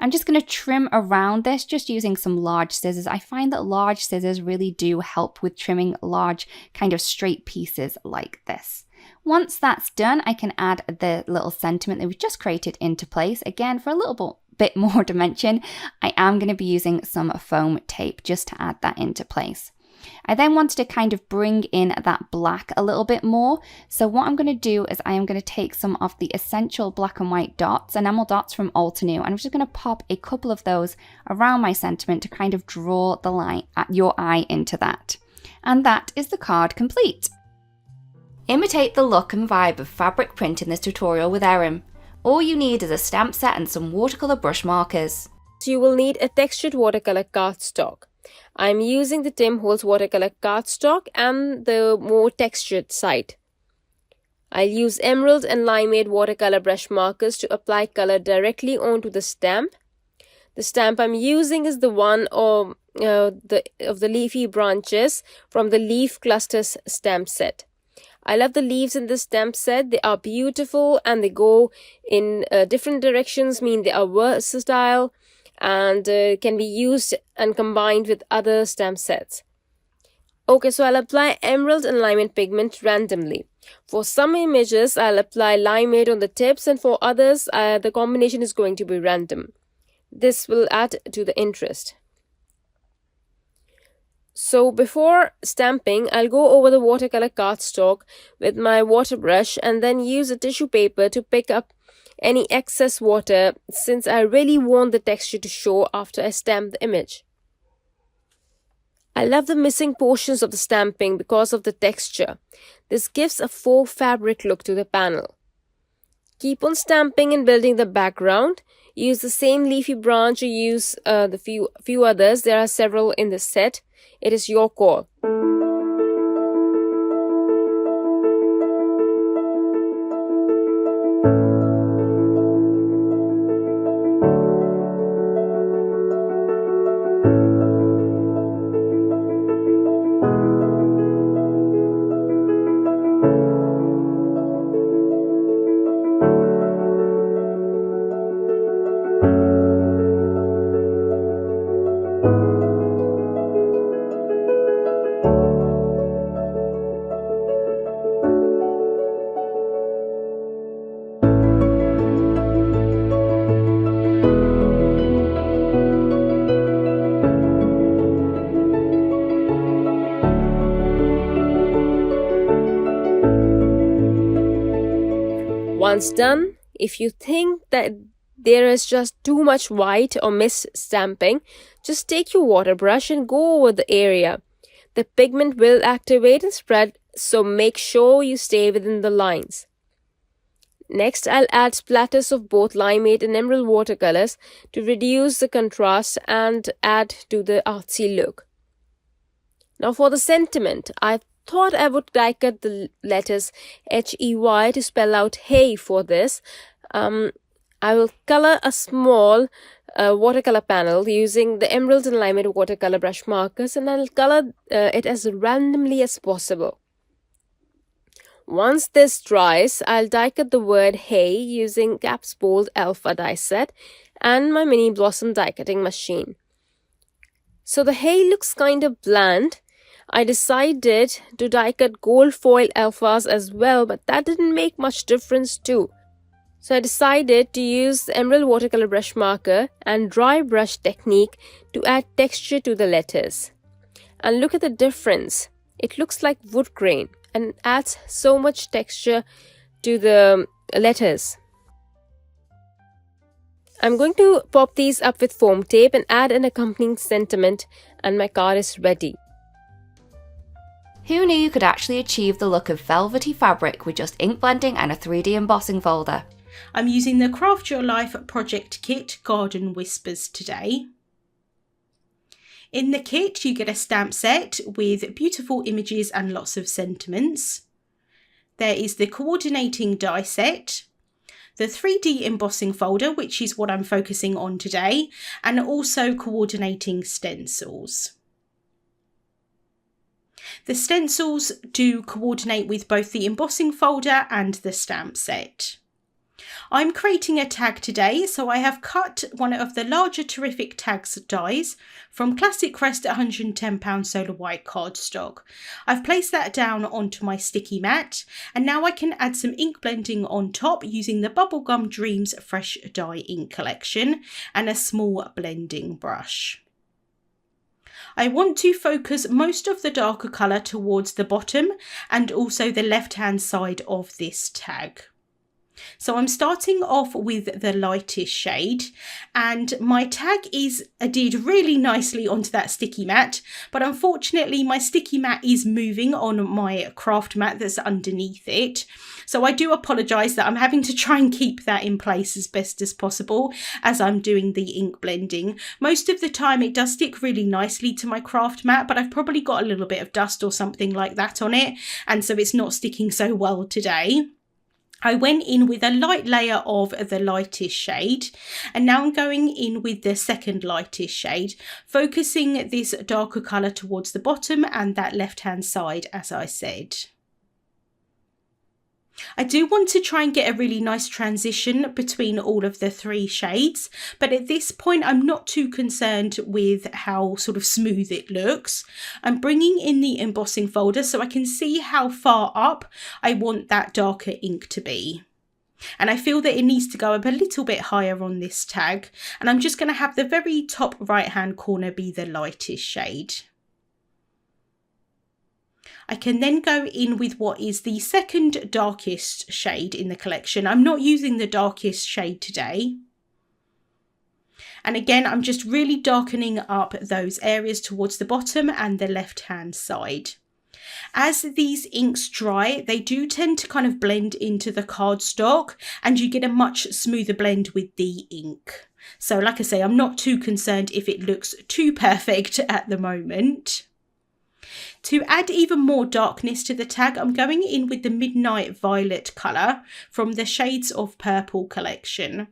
I'm just going to trim around this just using some large scissors. I find that large scissors really do help with trimming large kind of straight pieces like this. Once that's done, I can add the little sentiment that we've just created into place. Again, for a little bit more dimension, I am going to be using some foam tape just to add that into place. I then wanted to kind of bring in that black a little bit more. So what I'm going to do is I am going to take some of the Essential Black and White dots, enamel dots from Altenew, and I'm just going to pop a couple of those around my sentiment to kind of draw the line at your eye into that. And that is the card complete. Imitate the look and vibe of fabric print in this tutorial with Erin. All you need is a stamp set and some watercolor brush markers. So you will need a textured watercolor cardstock. I'm using the Tim Holtz watercolor cardstock and the more textured side. I'll use Emerald and Limeade watercolor brush markers to apply color directly onto the stamp. The stamp I'm using is the one of the leafy branches from the Leaf Clusters stamp set. I love the leaves in this stamp set. They are beautiful and they go in different directions, mean they are versatile, and can be used and combined with other stamp sets. Okay, so I'll apply Emerald and Limeade pigment randomly. For some images, I'll apply Limeade on the tips, and for others, the combination is going to be random. This will add to the interest. So before stamping, I'll go over the watercolor cardstock with my water brush and then use a tissue paper to pick up any excess water, since I really want the texture to show after I stamp the image. I love the missing portions of the stamping because of the texture. This gives a faux fabric look to the panel. Keep on stamping and building the background. Use the same leafy branch or use the few others. There are several in this set. It is your call. Once done, if you think that there is just too much white or missed stamping, just take your water brush and go over the area. The pigment will activate and spread, so make sure you stay within the lines. Next, I'll add splatters of both Limeade and Emerald watercolors to reduce the contrast and add to the artsy look. Now for the sentiment, I thought I would die cut the letters HEY to spell out hey for this. I will color a small watercolor panel using the Emerald and Limeade watercolor brush markers, and I'll color it as randomly as possible. Once this dries, I'll die cut the word hey using Caps Bold Alpha die set and my mini Blossom die cutting machine. So the hey looks kind of bland. I decided to die cut gold foil alphas as well, but that didn't make much difference too. So I decided to use the emerald watercolor brush marker and dry brush technique to add texture to the letters. And look at the difference. It looks like wood grain and adds so much texture to the letters. I'm going to pop these up with foam tape and add an accompanying sentiment, and my card is ready. Who knew you could actually achieve the look of velvety fabric with just ink blending and a 3D embossing folder? I'm using the Craft Your Life project kit Garden Whispers today. In the kit you get a stamp set with beautiful images and lots of sentiments. There is the coordinating die set, the 3D embossing folder, which is what I'm focusing on today, and also coordinating stencils. The stencils do coordinate with both the embossing folder and the stamp set. I'm creating a tag today, so I have cut one of the larger Terrific Tags dies from Classic Crest 110 Solar White cardstock. I've placed that down onto my sticky mat, and now I can add some ink blending on top using the Bubblegum Dreams Fresh Die Ink collection and a small blending brush. I want to focus most of the darker colour towards the bottom and also the left hand side of this tag. So I'm starting off with the lightest shade, and my tag is adhered really nicely onto that sticky mat, but unfortunately my sticky mat is moving on my craft mat that's underneath it. So I do apologise that I'm having to try and keep that in place as best as possible as I'm doing the ink blending. Most of the time it does stick really nicely to my craft mat, but I've probably got a little bit of dust or something like that on it, and so it's not sticking so well today. I went in with a light layer of the lightest shade, and now I'm going in with the second lightest shade, focusing this darker colour towards the bottom and that left hand side, as I said. I do want to try and get a really nice transition between all of the three shades, but at this point I'm not too concerned with how sort of smooth it looks. I'm bringing in the embossing folder so I can see how far up I want that darker ink to be. And I feel that it needs to go up a little bit higher on this tag, and I'm just going to have the very top right hand corner be the lightest shade. I can then go in with what is the second darkest shade in the collection. I'm not using the darkest shade today. And again, I'm just really darkening up those areas towards the bottom and the left hand side. As these inks dry, they do tend to kind of blend into the cardstock, and you get a much smoother blend with the ink. So like I say, I'm not too concerned if it looks too perfect at the moment. To add even more darkness to the tag, I'm going in with the Midnight Violet colour from the Shades of Purple collection.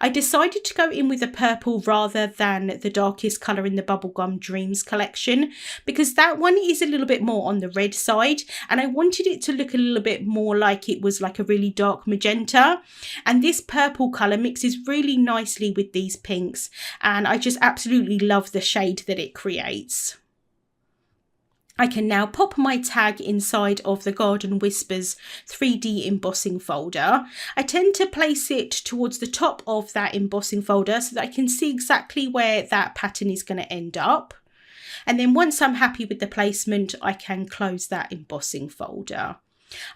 I decided to go in with the purple rather than the darkest colour in the Bubblegum Dreams collection, because that one is a little bit more on the red side, and I wanted it to look a little bit more like it was like a really dark magenta. And this purple colour mixes really nicely with these pinks, and I just absolutely love the shade that it creates. I can now pop my tag inside of the Garden Whispers 3D embossing folder. I tend to place it towards the top of that embossing folder so that I can see exactly where that pattern is going to end up. And then once I'm happy with the placement, I can close that embossing folder.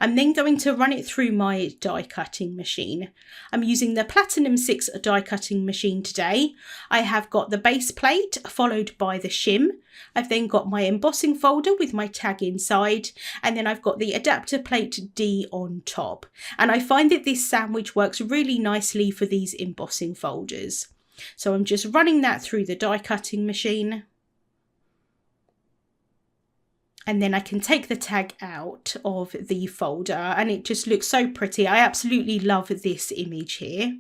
I'm then going to run it through my die cutting machine. I'm using the Platinum 6 die cutting machine today. I have got the base plate followed by the shim. I've then got my embossing folder with my tag inside, and then I've got the adapter plate D on top. And I find that this sandwich works really nicely for these embossing folders. So I'm just running that through the die cutting machine. And then I can take the tag out of the folder, and it just looks so pretty. I absolutely love this image here.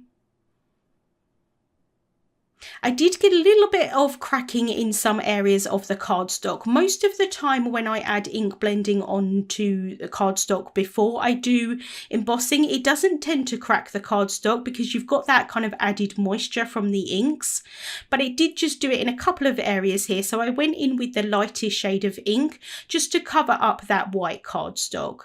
I did get a little bit of cracking in some areas of the cardstock. Most of the time when I add ink blending onto the cardstock before I do embossing, it doesn't tend to crack the cardstock because you've got that kind of added moisture from the inks. But it did just do it in a couple of areas here. So I went in with the lightest shade of ink just to cover up that white cardstock.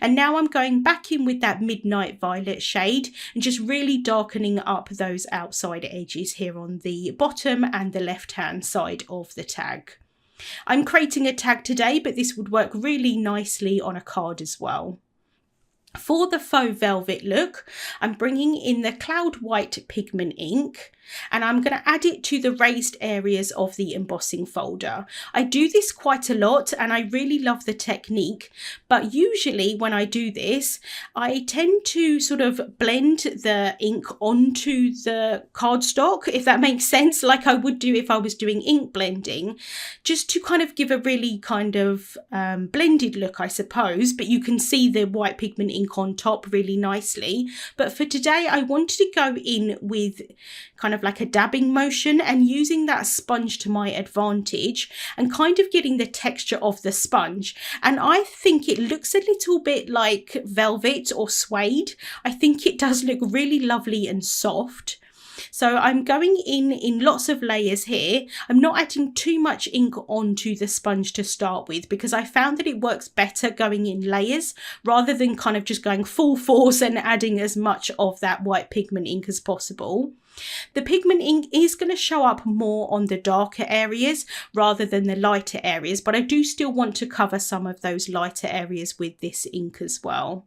And now I'm going back in with that midnight violet shade and just really darkening up those outside edges here on the bottom and the left hand side of the tag. I'm creating a tag today, but this would work really nicely on a card as well. For the faux velvet look, I'm bringing in the Cloud White pigment ink and I'm going to add it to the raised areas of the embossing folder. I do this quite a lot and I really love the technique, but usually when I do this, I tend to sort of blend the ink onto the cardstock, if that makes sense, like I would do if I was doing ink blending, just to kind of give a really kind of blended look, I suppose, but you can see the white pigment ink on top really nicely. But for today, I wanted to go in with kind of like a dabbing motion and using that sponge to my advantage and kind of getting the texture of the sponge. And I think it looks a little bit like velvet or suede. I think it does look really lovely and soft. So I'm going in lots of layers here. I'm not adding too much ink onto the sponge to start with because I found that it works better going in layers rather than kind of just going full force and adding as much of that white pigment ink as possible. The pigment ink is going to show up more on the darker areas rather than the lighter areas, but I do still want to cover some of those lighter areas with this ink as well.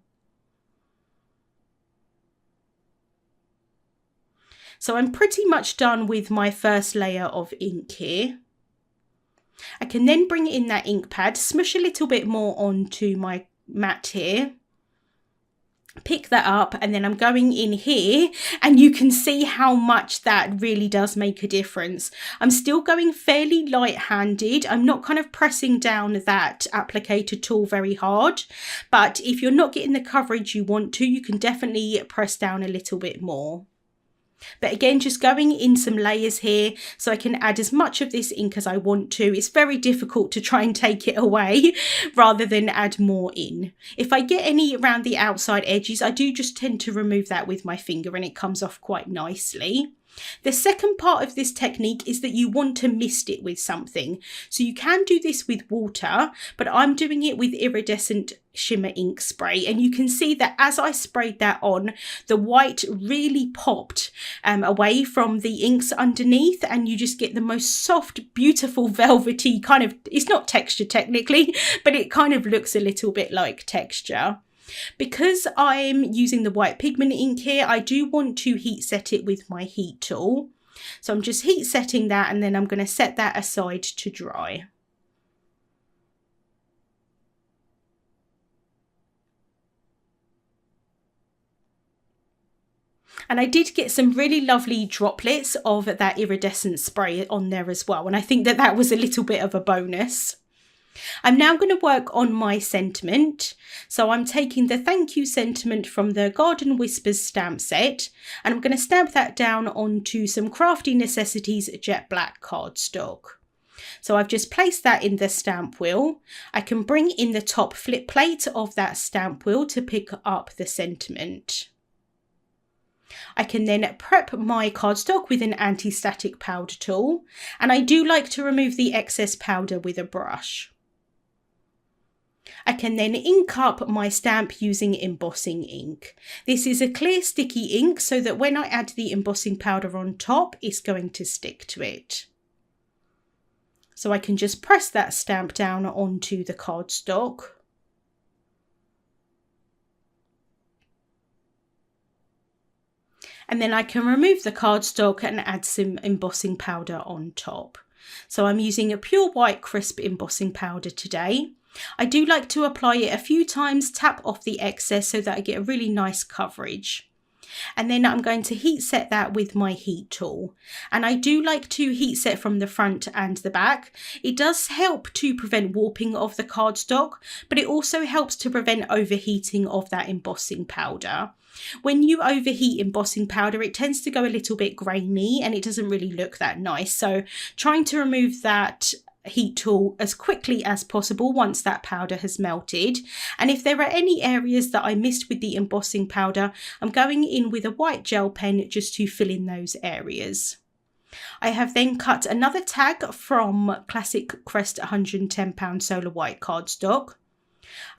So I'm pretty much done with my first layer of ink here. I can then bring in that ink pad, smush a little bit more onto my mat here. Pick that up and then I'm going in here and you can see how much that really does make a difference. I'm still going fairly light-handed. I'm not kind of pressing down that applicator tool very hard, but if you're not getting the coverage you want to, you can definitely press down a little bit more. But again, just going in some layers here so I can add as much of this ink as I want to. It's very difficult to try and take it away rather than add more in. If I get any around the outside edges, I do just tend to remove that with my finger and it comes off quite nicely. The second part of this technique is that you want to mist it with something. So you can do this with water, but I'm doing it with iridescent shimmer ink spray. And you can see that as I sprayed that on, the white really popped away from the inks underneath and you just get the most soft, beautiful, velvety kind of, it's not texture technically, but it kind of looks a little bit like texture. Because I'm using the white pigment ink here, I do want to heat set it with my heat tool. So I'm just heat setting that and then I'm going to set that aside to dry. And I did get some really lovely droplets of that iridescent spray on there as well. And I think that that was a little bit of a bonus. I'm now going to work on my sentiment. So I'm taking the thank you sentiment from the Garden Whispers stamp set and I'm going to stamp that down onto some Crafty Necessities jet black cardstock. So I've just placed that in the stamp wheel. I can bring in the top flip plate of that stamp wheel to pick up the sentiment. I can then prep my cardstock with an anti-static powder tool and I do like to remove the excess powder with a brush. I can then ink up my stamp using embossing ink. This is a clear sticky ink so that when I add the embossing powder on top, it's going to stick to it. So I can just press that stamp down onto the cardstock. And then I can remove the cardstock and add some embossing powder on top. So I'm using a pure white crisp embossing powder today. I do like to apply it a few times, tap off the excess so that I get a really nice coverage. And then I'm going to heat set that with my heat tool. And I do like to heat set from the front and the back. It does help to prevent warping of the cardstock, but it also helps to prevent overheating of that embossing powder. When you overheat embossing powder, it tends to go a little bit grainy and it doesn't really look that nice. So trying to remove that heat tool as quickly as possible once that powder has melted. And if there are any areas that I missed with the embossing powder, I'm going in with a white gel pen just to fill in those areas. I have then cut another tag from Classic Crest 110 Solar White cardstock.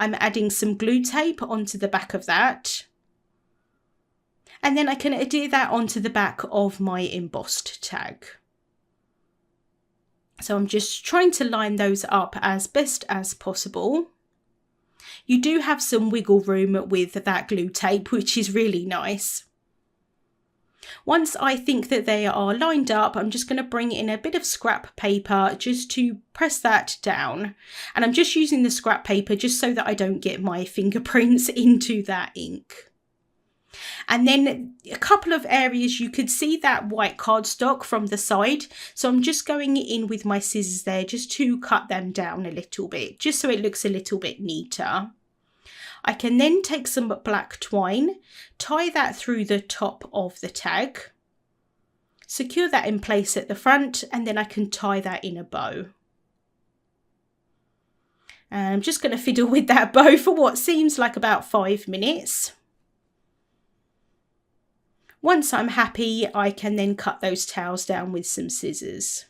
I'm adding some glue tape onto the back of that. And then I can adhere that onto the back of my embossed tag. So I'm just trying to line those up as best as possible. You do have some wiggle room with that glue tape, which is really nice. Once I think that they are lined up, I'm just going to bring in a bit of scrap paper just to press that down. And I'm just using the scrap paper just so that I don't get my fingerprints into that ink. And then a couple of areas you could see that white cardstock from the side. So I'm just going in with my scissors there just to cut them down a little bit, just so it looks a little bit neater. I can then take some black twine, tie that through the top of the tag, secure that in place at the front, and then I can tie that in a bow. And I'm just going to fiddle with that bow for what seems like about 5 minutes. Once I'm happy, I can then cut those tails down with some scissors.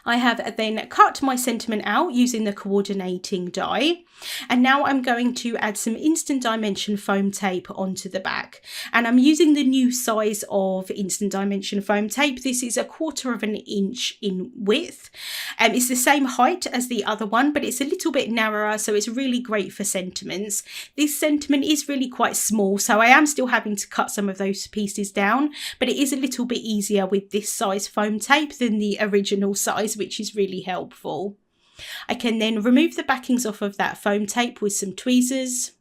I have then cut my sentiment out using the coordinating die, and now I'm going to add some instant dimension foam tape onto the back, and I'm using the new size of instant dimension foam tape. This is 1/4 of an inch in width. It's the same height as the other one, but it's a little bit narrower, so it's really great for sentiments. This sentiment is really quite small, so I am still having to cut some of those pieces down, but it is a little bit easier with this size foam tape than the original size, which is really helpful. I can then remove the backings off of that foam tape with some tweezers.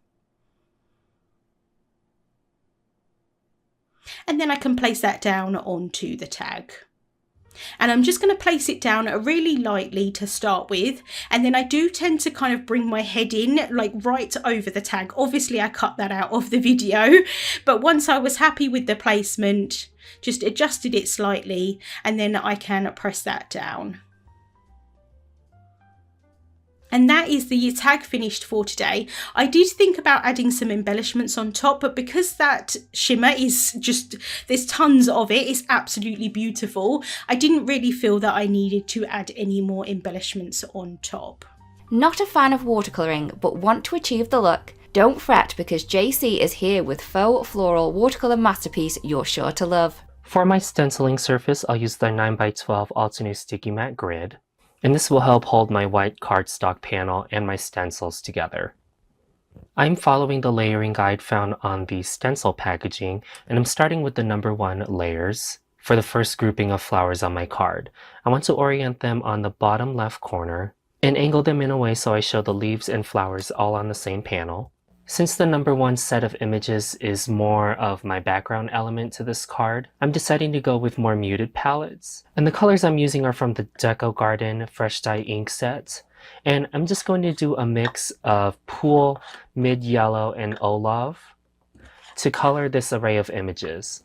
And then I can place that down onto the tag. And I'm just going to place it down really lightly to start with, and then I do tend to kind of bring my head in like right over the tag. Obviously I cut that out of the video, but once I was happy with the placement, just adjusted it slightly, and then I can press that down. And that is the tag finished for today. I did think about adding some embellishments on top, but because that shimmer is just, there's tons of it, it's absolutely beautiful, I didn't really feel that I needed to add any more embellishments on top. Not a fan of watercolouring, but want to achieve the look? Don't fret, because JC is here with Faux Floral watercolour masterpiece you're sure to love. For my stenciling surface, I'll use the 9x12 Altenew Sticky Matte Grid. And this will help hold my white cardstock panel and my stencils together. I'm following the layering guide found on the stencil packaging, and I'm starting with the number 1 layers for the first grouping of flowers on my card. I want to orient them on the bottom left corner and angle them in a way so I show the leaves and flowers all on the same panel. Since the number 1 set of images is more of my background element to this card, I'm deciding to go with more muted palettes. And the colors I'm using are from the Deco Garden Fresh Dye ink set. And I'm just going to do a mix of Pool, Mid Yellow, and Olive to color this array of images.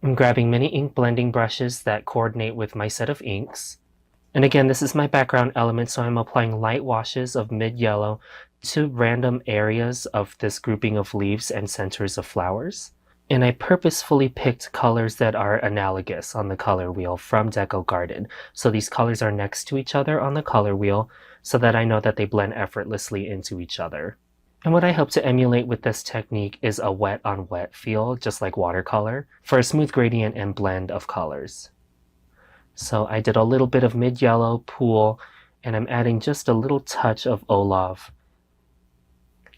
I'm grabbing many ink blending brushes that coordinate with my set of inks. And again, this is my background element, so I'm applying light washes of Mid Yellow to random areas of this grouping of leaves and centers of flowers. And I purposefully picked colors that are analogous on the color wheel from Deco Garden. So these colors are next to each other on the color wheel so that I know that they blend effortlessly into each other. And what I hope to emulate with this technique is a wet on wet feel, just like watercolor, for a smooth gradient and blend of colors. So I did a little bit of Mid Yellow, Pool, and I'm adding just a little touch of Olive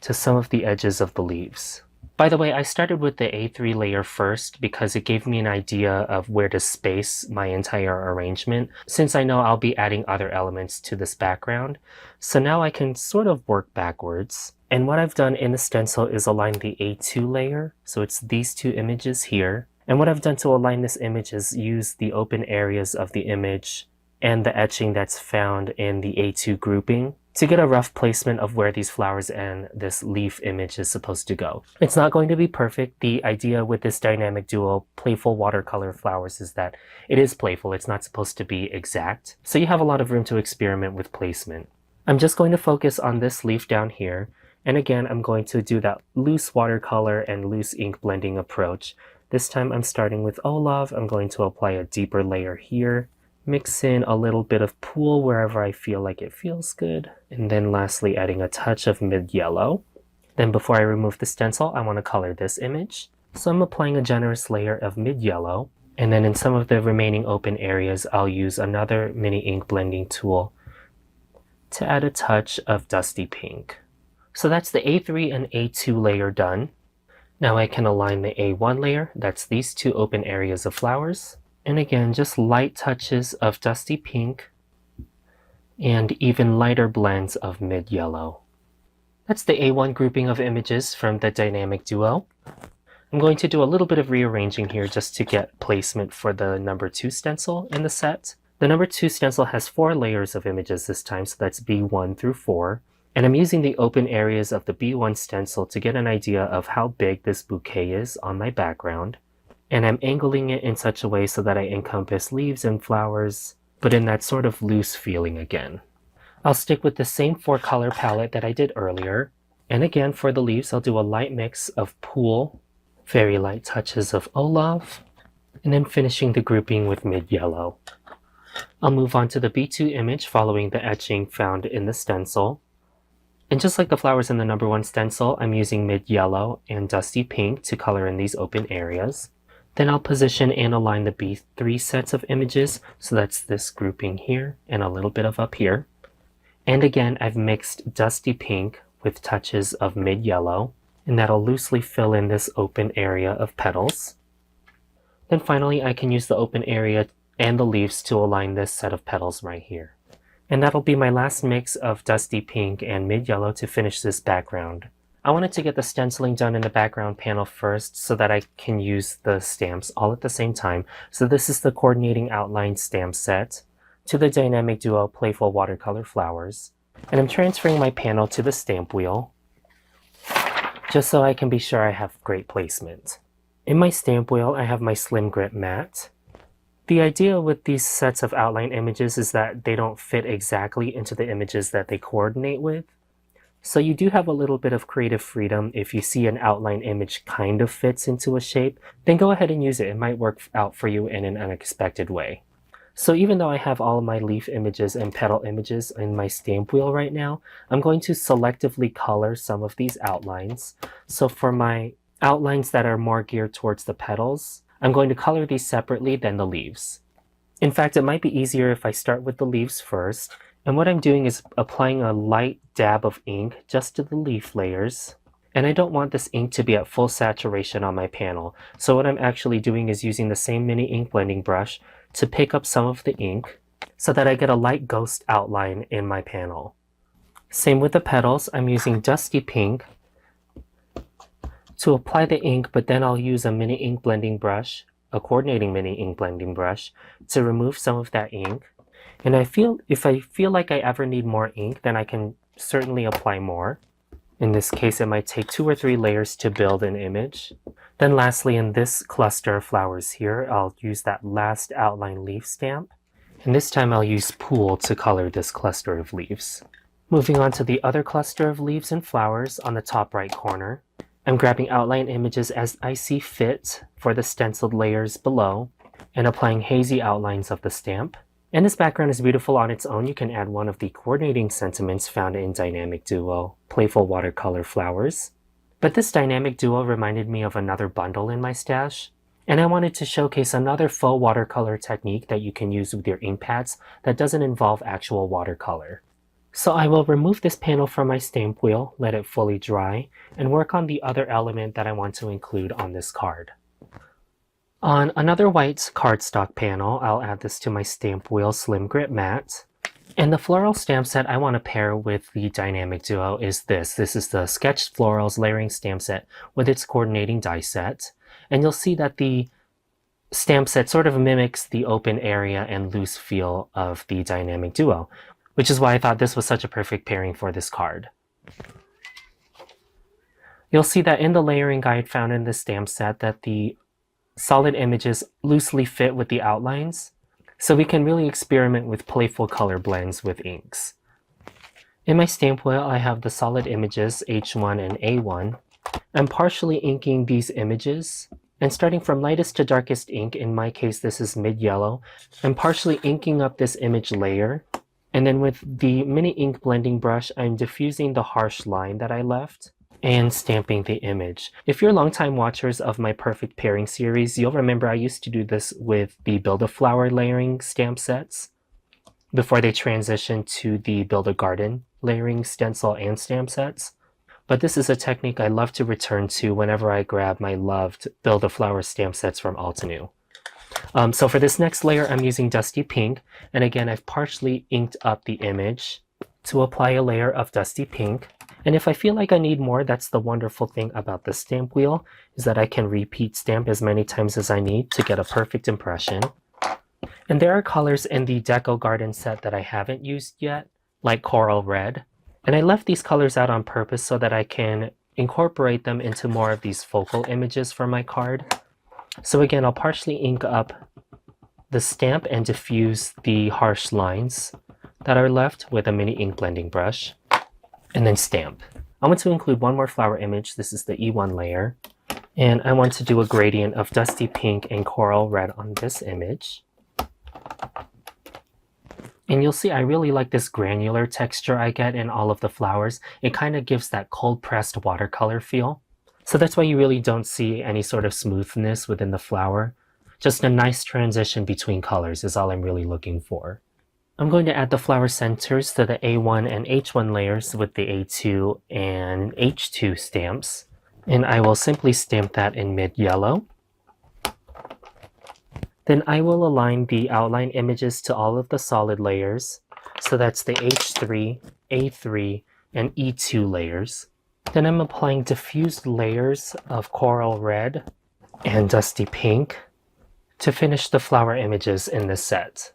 to some of the edges of the leaves. By the way, I started with the A3 layer first because it gave me an idea of where to space my entire arrangement, since I know I'll be adding other elements to this background. So now I can sort of work backwards. And what I've done in the stencil is align the A2 layer. So it's these two images here. And what I've done to align this image is use the open areas of the image and the etching that's found in the A2 grouping to get a rough placement of where these flowers and this leaf image is supposed to go. It's not going to be perfect. The idea with this dynamic duo, playful watercolor flowers, is that it is playful. It's not supposed to be exact. So you have a lot of room to experiment with placement. I'm just going to focus on this leaf down here. And again, I'm going to do that loose watercolor and loose ink blending approach. This time I'm starting with Olaf. I'm going to apply a deeper layer here. Mix in a little bit of pool wherever I feel like it feels good. And then lastly, adding a touch of mid-yellow. Then before I remove the stencil, I want to color this image. So I'm applying a generous layer of mid-yellow. And then in some of the remaining open areas, I'll use another mini ink blending tool to add a touch of dusty pink. So that's the A3 and A2 layer done. Now I can align the A1 layer. That's these two open areas of flowers. And again, just light touches of dusty pink and even lighter blends of mid-yellow. That's the A1 grouping of images from the dynamic duo. I'm going to do a little bit of rearranging here just to get placement for the number 2 stencil in the set. The number 2 stencil has 4 layers of images this time, so that's B1 through 4. And I'm using the open areas of the B1 stencil to get an idea of how big this bouquet is on my background. And I'm angling it in such a way so that I encompass leaves and flowers, but in that sort of loose feeling again. I'll stick with the same 4-color palette that I did earlier. And again, for the leaves, I'll do a light mix of Pool, very light touches of Olaf, and then finishing the grouping with mid-yellow. I'll move on to the B2 image following the etching found in the stencil. And just like the flowers in the number 1 stencil, I'm using mid-yellow and dusty pink to color in these open areas. Then I'll position and align the B3 sets of images, so that's this grouping here and a little bit of up here. And again, I've mixed dusty pink with touches of mid-yellow, and that'll loosely fill in this open area of petals. Then finally, I can use the open area and the leaves to align this set of petals right here. And that'll be my last mix of dusty pink and mid-yellow to finish this background. I wanted to get the stenciling done in the background panel first so that I can use the stamps all at the same time. So this is the coordinating outline stamp set to the dynamic duo playful watercolor flowers. And I'm transferring my panel to the stamp wheel just so I can be sure I have great placement. In my stamp wheel, I have my slim grip mat. The idea with these sets of outline images is that they don't fit exactly into the images that they coordinate with. So you do have a little bit of creative freedom. If you see an outline image kind of fits into a shape, then go ahead and use it. It might work out for you in an unexpected way. So even though I have all of my leaf images and petal images in my stamp wheel right now, I'm going to selectively color some of these outlines. So for my outlines that are more geared towards the petals, I'm going to color these separately than the leaves. In fact, it might be easier if I start with the leaves first. And what I'm doing is applying a light dab of ink just to the leaf layers. And I don't want this ink to be at full saturation on my panel. So what I'm actually doing is using the same mini ink blending brush to pick up some of the ink so that I get a light ghost outline in my panel. Same with the petals. I'm using dusty pink to apply the ink, but then I'll use a mini ink blending brush, a coordinating mini ink blending brush, to remove some of that ink. And if I feel like I ever need more ink, then I can certainly apply more. In this case, it might take 2 or 3 layers to build an image. Then lastly, in this cluster of flowers here, I'll use that last outline leaf stamp. And this time I'll use Pool to color this cluster of leaves. Moving on to the other cluster of leaves and flowers on the top right corner. I'm grabbing outline images as I see fit for the stenciled layers below and applying hazy outlines of the stamp. And this background is beautiful on its own. You can add one of the coordinating sentiments found in Dynamic Duo, Playful Watercolor Flowers. But this Dynamic Duo reminded me of another bundle in my stash, and I wanted to showcase another faux watercolor technique that you can use with your ink pads that doesn't involve actual watercolor. So I will remove this panel from my stamp wheel, let it fully dry, and work on the other element that I want to include on this card. On another white cardstock panel, I'll add this to my stamp wheel slim grip mat. And the floral stamp set I want to pair with the Dynamic Duo is this. This is the Sketched Florals layering stamp set with its coordinating die set. And you'll see that the stamp set sort of mimics the open area and loose feel of the Dynamic Duo, which is why I thought this was such a perfect pairing for this card. You'll see that in the layering guide found in this stamp set that the solid images loosely fit with the outlines, so we can really experiment with playful color blends with inks. In my stamp wheel, I have the solid images H1 and A1. I'm partially inking these images, and starting from lightest to darkest ink, in my case this is mid-yellow, I'm partially inking up this image layer, and then with the mini ink blending brush, I'm diffusing the harsh line that I left and stamping the image. If you're longtime watchers of my Perfect Pairing series, you'll remember I used to do this with the Build-A-Flower layering stamp sets before they transitioned to the Build-A-Garden layering stencil and stamp sets. But this is a technique I love to return to whenever I grab my loved Build-A-Flower stamp sets from Altenew. So for this next layer, I'm using Dusty Pink, and again, I've partially inked up the image to apply a layer of Dusty Pink. And if I feel like I need more, that's the wonderful thing about the stamp wheel, is that I can repeat stamp as many times as I need to get a perfect impression. And there are colors in the Deco Garden set that I haven't used yet, like Coral Red. And I left these colors out on purpose so that I can incorporate them into more of these focal images for my card. So again, I'll partially ink up the stamp and diffuse the harsh lines that are left with a mini ink blending brush. And then stamp. I want to include one more flower image. This is the E1 layer. And I want to do a gradient of Dusty Pink and Coral Red on this image. And you'll see I really like this granular texture I get in all of the flowers. It kind of gives that cold pressed watercolor feel. So that's why you really don't see any sort of smoothness within the flower. Just a nice transition between colors is all I'm really looking for. I'm going to add the flower centers to the A1 and H1 layers with the A2 and H2 stamps. And I will simply stamp that in mid-yellow. Then I will align the outline images to all of the solid layers. So that's the H3, A3, and E2 layers. Then I'm applying diffused layers of Coral Red and Dusty Pink to finish the flower images in this set.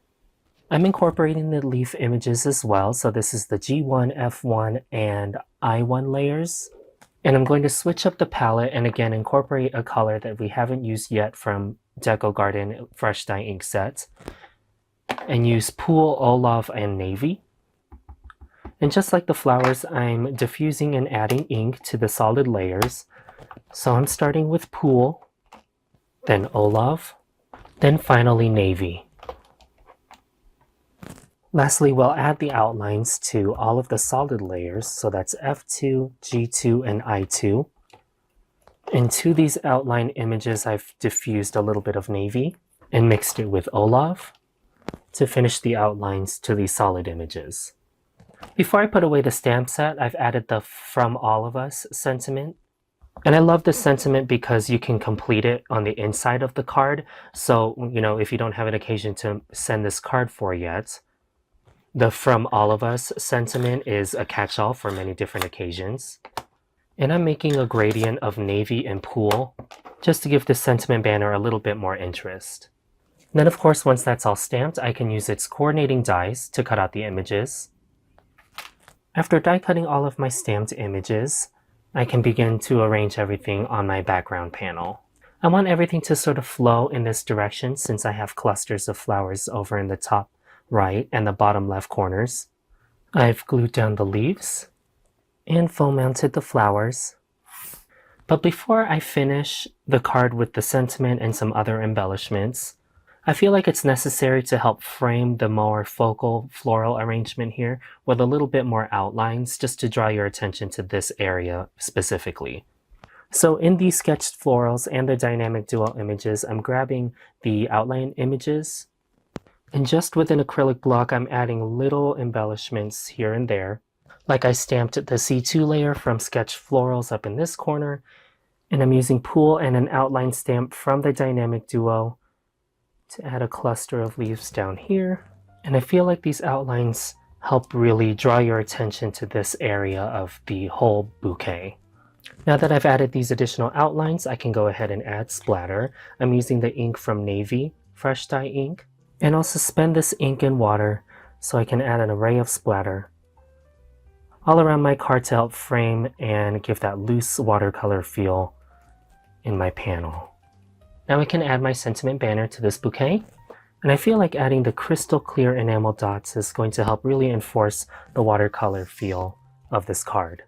I'm incorporating the leaf images as well, so this is the G1, F1, and I1 layers. And I'm going to switch up the palette and again incorporate a color that we haven't used yet from Deco Garden Fresh Dye Ink set. And use Pool, Olive, and Navy. And just like the flowers, I'm diffusing and adding ink to the solid layers. So I'm starting with Pool, then Olive, then finally Navy. Lastly, we'll add the outlines to all of the solid layers, so that's F2, G2, and I2. And to these outline images, I've diffused a little bit of navy and mixed it with olive to finish the outlines to these solid images. Before I put away the stamp set, I've added the From All of Us sentiment. And I love this sentiment because you can complete it on the inside of the card. So, if you don't have an occasion to send this card for yet, the From All of Us sentiment is a catch-all for many different occasions. And I'm making a gradient of navy and pool just to give this sentiment banner a little bit more interest. And then of course, once that's all stamped, I can use its coordinating dies to cut out the images. After die cutting all of my stamped images, I can begin to arrange everything on my background panel. I want everything to sort of flow in this direction since I have clusters of flowers over in the top right and the bottom left corners. I've glued down the leaves and foam mounted the flowers. But before I finish the card with the sentiment and some other embellishments, I feel like it's necessary to help frame the more focal floral arrangement here with a little bit more outlines just to draw your attention to this area specifically. So in these sketched florals and the dynamic duo images, I'm grabbing the outline images, and just with an acrylic block, I'm adding little embellishments here and there. Like I stamped the C2 layer from Sketch Florals up in this corner, and I'm using Pool and an outline stamp from the Dynamic Duo to add a cluster of leaves down here. And I feel like these outlines help really draw your attention to this area of the whole bouquet. Now that I've added these additional outlines, I can go ahead and add splatter. I'm using the ink from Navy Fresh Dye ink. And I'll suspend this ink in water so I can add an array of splatter all around my card to help frame and give that loose watercolor feel in my panel. Now I can add my sentiment banner to this bouquet. And I feel like adding the crystal clear enamel dots is going to help really enforce the watercolor feel of this card.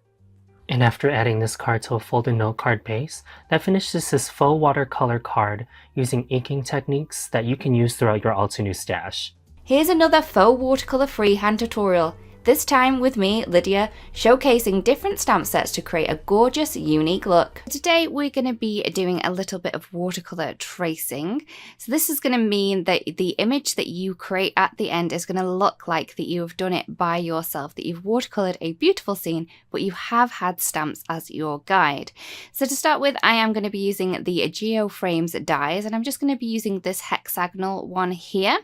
And after adding this card to a folded note card base, that finishes this faux watercolor card using inking techniques that you can use throughout your Altenew stash. Here's another faux watercolor freehand tutorial. This time with me, Lydia, showcasing different stamp sets to create a gorgeous, unique look. Today we're going to be doing a little bit of watercolor tracing. So this is going to mean that the image that you create at the end is going to look like that you have done it by yourself, that you've watercolored a beautiful scene, but you have had stamps as your guide. So to start with, I am going to be using the Geo Frames dies, and I'm just going to be using this hexagonal one here.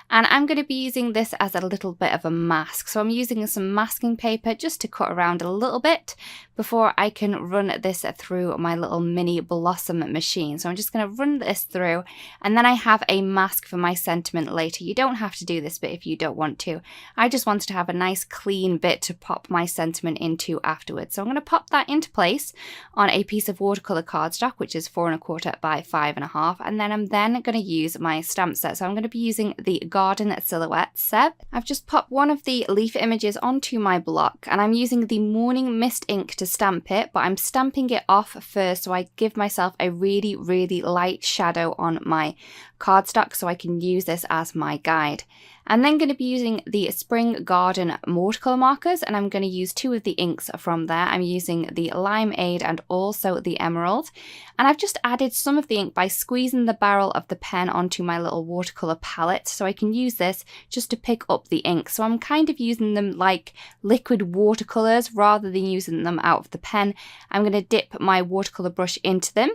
And I'm going to be using this as a little bit of a mask. So I'm using some masking paper just to cut around a little bit before I can run this through my little mini blossom machine. So I'm just going to run this through, and then I have a mask for my sentiment later. You don't have to do this bit if you don't want to. I just wanted to have a nice clean bit to pop my sentiment into afterwards. So I'm going to pop that into place on a piece of watercolor cardstock, which is 4 1/4 by 5 1/2, and then I'm going to use my stamp set. So I'm going to be using the Garden Silhouette set. I've just popped one of the leaf images onto my block, and I'm using the Morning Mist ink to stamp it, but I'm stamping it off first so I give myself a really, really light shadow on my cardstock so I can use this as my guide. I'm then going to be using the Spring Garden watercolor markers, and I'm going to use 2 of the inks from there. I'm using the Limeade and also the Emerald, and I've just added some of the ink by squeezing the barrel of the pen onto my little watercolor palette so I can use this just to pick up the ink. So I'm kind of using them like liquid watercolors rather than using them out of the pen. I'm going to dip my watercolor brush into them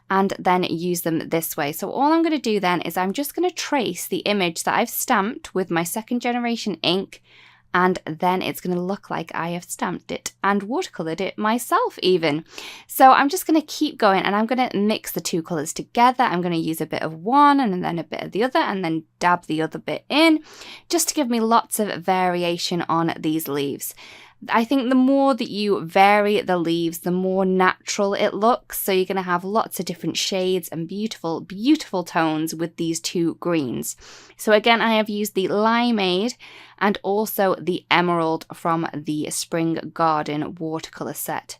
and then use them this way. So all I'm going to do then is I'm just going to trace the image that I've stamped with my 2nd generation ink, and then it's going to look like I have stamped it and watercolored it myself even. So I'm just going to keep going, and I'm going to mix the 2 colors together. I'm going to use a bit of one and then a bit of the other, and then dab the other bit in just to give me lots of variation on these leaves. I think the more that you vary the leaves, the more natural it looks. So you're going to have lots of different shades and beautiful, beautiful tones with these 2 greens. So again, I have used the Limeade and also the Emerald from the Spring Garden watercolor set.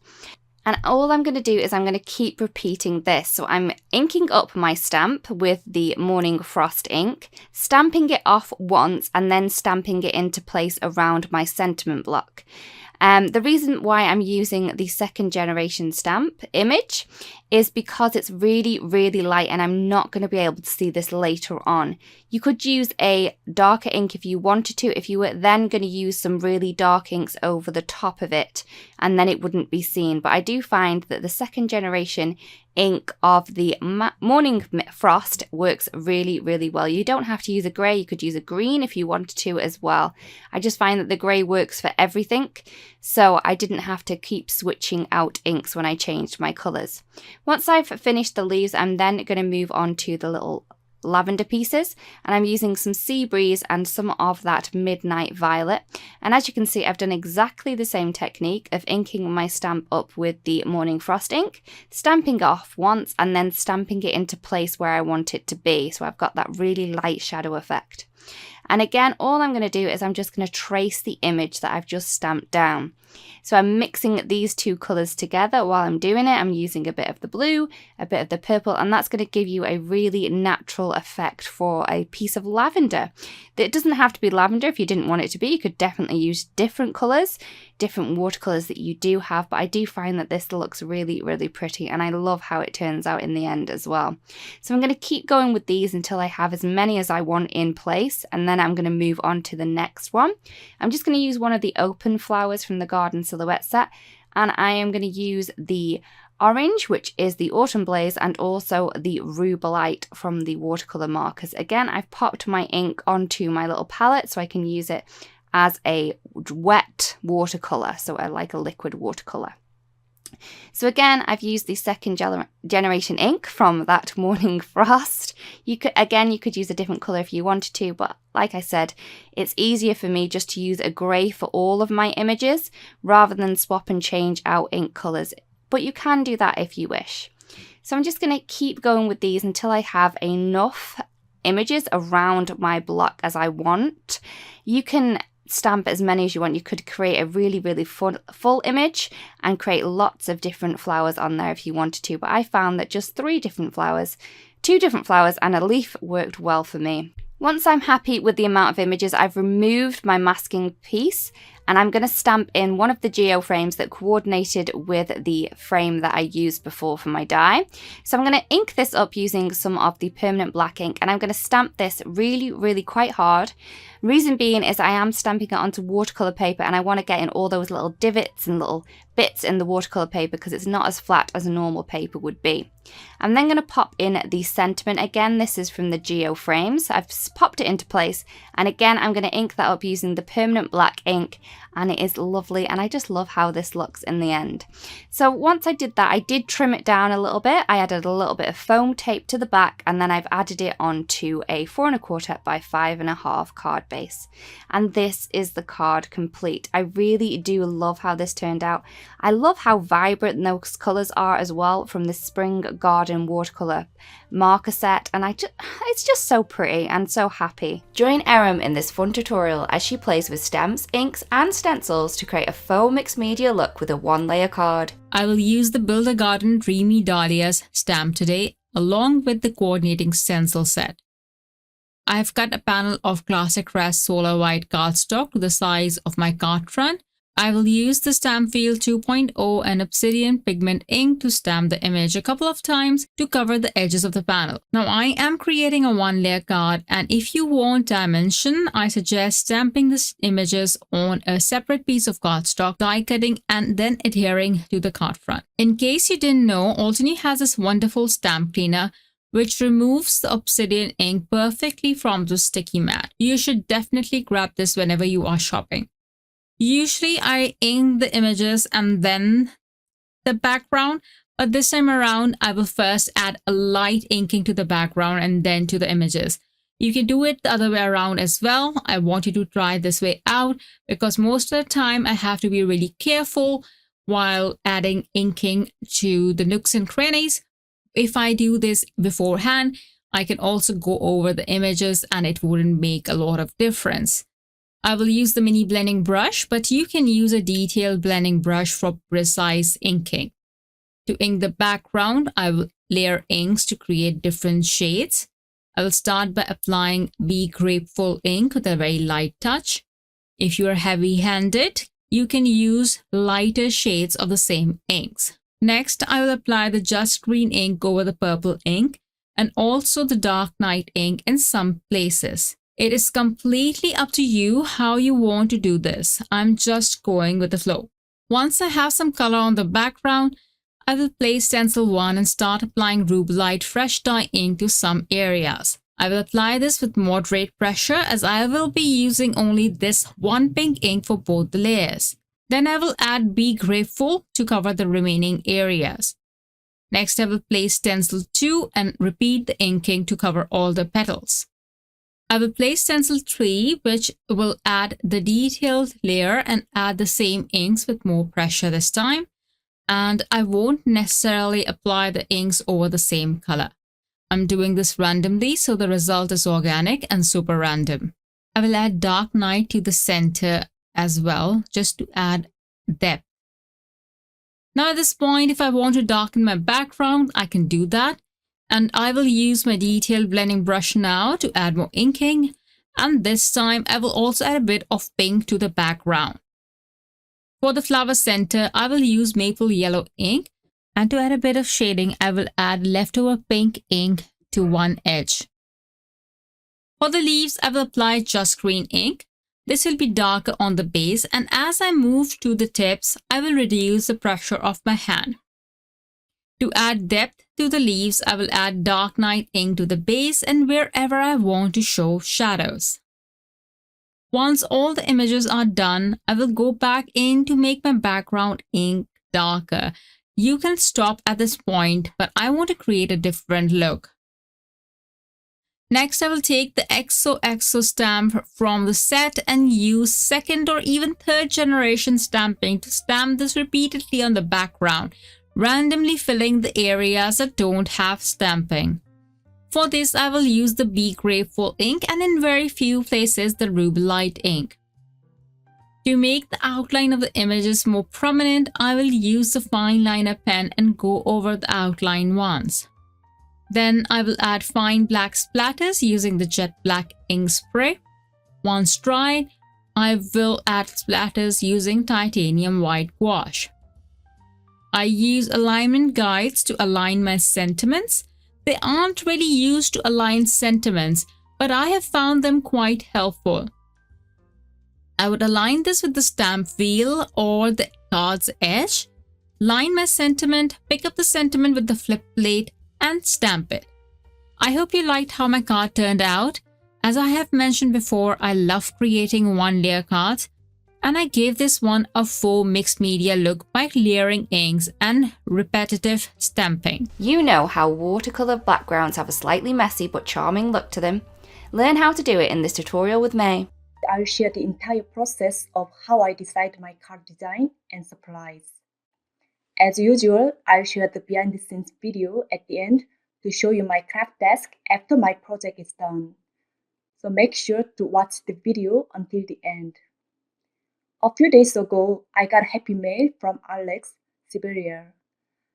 And all I'm going to do is I'm going to keep repeating this. So I'm inking up my stamp with the Morning Frost ink, stamping it off once, and then stamping it into place around my sentiment block. The reason why I'm using the 2nd generation stamp image is because it's really, really light, and I'm not going to be able to see this later on. You could use a darker ink if you wanted to, if you were then going to use some really dark inks over the top of it, and then it wouldn't be seen. But I do find that the 2nd generation ink of the Morning Frost works really, really well. You don't have to use a grey, you could use a green if you wanted to as well. I just find that the grey works for everything, so I didn't have to keep switching out inks when I changed my colours. Once I've finished the leaves, I'm then going to move on to the little lavender pieces, and I'm using some Sea Breeze and some of that Midnight Violet. And as you can see, I've done exactly the same technique of inking my stamp up with the Morning Frost ink, stamping off once, and then stamping it into place where I want it to be. So I've got that really light shadow effect. And again, all I'm going to do is I'm just going to trace the image that I've just stamped down. So I'm mixing these 2 colours together while I'm doing it. I'm using a bit of the blue, a bit of the purple, and that's going to give you a really natural effect for a piece of lavender. It doesn't have to be lavender if you didn't want it to be. You could definitely use different colours, different watercolours that you do have, but I do find that this looks really, really pretty, and I love how it turns out in the end as well. So I'm going to keep going with these until I have as many as I want in place, and then I'm going to move on to the next one. I'm just going to use one of the open flowers from the Garden Silhouette set, and I am going to use the orange, which is the Autumn Blaze, and also the Rubelite from the watercolor markers. Again, I've popped my ink onto my little palette so I can use it as a wet watercolor, so I like a liquid watercolor. So again, I've used the second generation ink from that Morning Frost. You could use a different color if you wanted to, but like I said, it's easier for me just to use a gray for all of my images rather than swap and change out ink colors. But you can do that if you wish. So I'm just going to keep going with these until I have enough images around my block as I want. You can stamp as many as you want. You could create a really full image and create lots of different flowers on there if you wanted to, but I found that just 2 different flowers and a leaf worked well for me. Once I'm happy with the amount of images, I've removed my masking piece and I'm going to stamp in one of the geo frames that coordinated with the frame that I used before for my die. So I'm going to ink this up using some of the permanent black ink, and I'm going to stamp this really quite hard. Reason being is I am stamping it onto watercolor paper and I want to get in all those little divots and little bits in the watercolor paper because it's not as flat as a normal paper would be. I'm then going to pop in the sentiment again. This is from the geo frames. I've popped it into place, and again I'm going to ink that up using the permanent black ink, and it is lovely, and I just love how this looks in the end. So once I did that, I did trim it down a little bit. I added a little bit of foam tape to the back, and then I've added it onto a 4 1/4 by 5.5 card base, and this is the card complete. I really do love how this turned out. I love how vibrant those colors are as well from the Spring Garden watercolor marker set, and it's just so pretty and so happy. Join Erin in this fun tutorial as she plays with stamps, inks and stencils to create a faux mixed media look with a 1-layer card. I will use the Build a Garden Dreamy Dahlias stamp today along with the coordinating stencil set. I have cut a panel of Classic Rest Solar White cardstock to the size of my card front. I will use the Stampfield 2.0 and Obsidian pigment ink to stamp the image a couple of times to cover the edges of the panel. Now I am creating a 1-layer card, and if you want dimension, I suggest stamping the images on a separate piece of cardstock, die cutting and then adhering to the card front. In case you didn't know, Altenew has this wonderful stamp cleaner which removes the obsidian ink perfectly from the sticky mat. You should definitely grab this whenever you are shopping. Usually I ink the images and then the background, but this time around I will first add a light inking to the background and then to the images. You can do it the other way around as well. I want you to try this way out because most of the time I have to be really careful while adding inking to the nooks and crannies. If I do this beforehand, I can also go over the images and it wouldn't make a lot of difference. I will use the mini blending brush, but you can use a detailed blending brush for precise inking. To ink the background, I will layer inks to create different shades. I will start by applying Be Grateful ink with a very light touch. If you are heavy-handed, you can use lighter shades of the same inks. Next, I will apply the Just Green ink over the purple ink and also the Dark Night ink in some places. It is completely up to you how you want to do this. I'm just going with the flow. Once I have some color on the background, I will place stencil 1 and start applying Rubelite Fresh Dye ink to some areas. I will apply this with moderate pressure as I will be using only this one pink ink for both the layers. Then I will add Be Grateful to cover the remaining areas. Next, I will place stencil 2 and repeat the inking to cover all the petals. I will place stencil 3, which will add the detailed layer and add the same inks with more pressure this time. And I won't necessarily apply the inks over the same color. I'm doing this randomly, so the result is organic and super random. I will add Dark Night to the center as well, just to add depth. Now at this point, if I want to darken my background, I can do that. And I will use my detailed blending brush now to add more inking. And this time I will also add a bit of pink to the background. For the flower center, I will use maple yellow ink. And to add a bit of shading, I will add leftover pink ink to one edge. For the leaves, I will apply Just Green ink. This will be darker on the base, and as I move to the tips, I will reduce the pressure of my hand. To add depth to the leaves, I will add Dark Night ink to the base and wherever I want to show shadows. Once all the images are done, I will go back in to make my background ink darker. You can stop at this point, but I want to create a different look. Next, I will take the XOXO stamp from the set and use second or even third generation stamping to stamp this repeatedly on the background, randomly filling the areas that don't have stamping. For this, I will use the Bee Gray full ink and in very few places the Rubelite ink. To make the outline of the images more prominent, I will use the fine liner pen and go over the outline once. Then I will add fine black splatters using the jet black ink spray. Once dried, I will add splatters using titanium white gouache. I use alignment guides to align my sentiments. They aren't really used to align sentiments, but I have found them quite helpful. I would align this with the stamp wheel or the card's edge, line my sentiment, pick up the sentiment with the flip plate, and stamp it. I hope you liked how my card turned out. As I have mentioned before, I love creating one-layer cards, and I gave this one a faux mixed media look by layering inks and repetitive stamping. You know how watercolor backgrounds have a slightly messy but charming look to them. Learn how to do it in this tutorial with May. I'll share the entire process of how I decide my card design and supplies. As usual, I'll share the behind the scenes video at the end to show you my craft desk after my project is done. So make sure to watch the video until the end. A few days ago, I got a happy mail from Alex Siberia.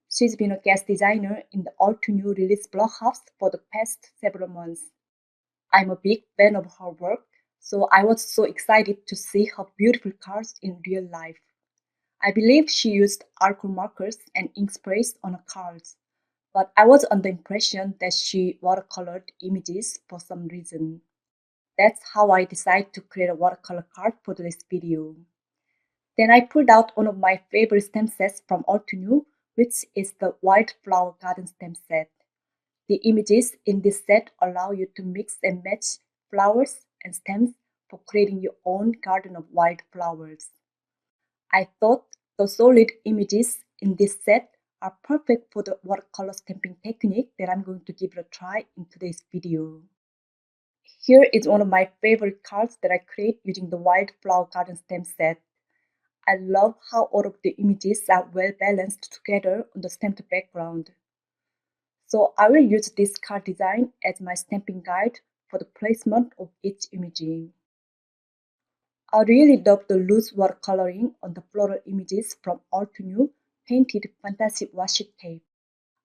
She's been a guest designer in the Altenew release bloghouse for the past several months. I'm a big fan of her work, so I was so excited to see her beautiful cards in real life. I believe she used alcohol markers and ink sprays on her cards, but I was under the impression that she watercolored images for some reason. That's how I decided to create a watercolor card for this video. Then I pulled out one of my favorite stamp sets from Altenew, which is the Wildflower Garden stamp set. The images in this set allow you to mix and match flowers and stems for creating your own garden of wildflowers. I thought the solid images in this set are perfect for the watercolor stamping technique that I'm going to give it a try in today's video. Here is one of my favorite cards that I create using the Wildflower Garden stamp set. I love how all of the images are well balanced together on the stamped background. So I will use this card design as my stamping guide for the placement of each image. I really love the loose watercoloring on the floral images from Altenew painted fantasy washi tape.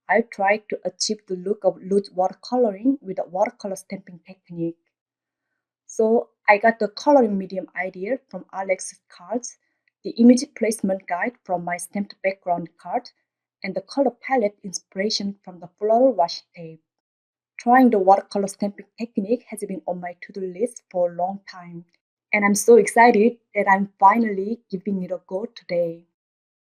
I tried to achieve the look of loose watercoloring with a watercolor stamping technique. So I got the coloring medium idea from Alex's cards, the image placement guide from my stamped background card, and the color palette inspiration from the floral washi tape. Trying the watercolor stamping technique has been on my to-do list for a long time, and I'm so excited that I'm finally giving it a go today.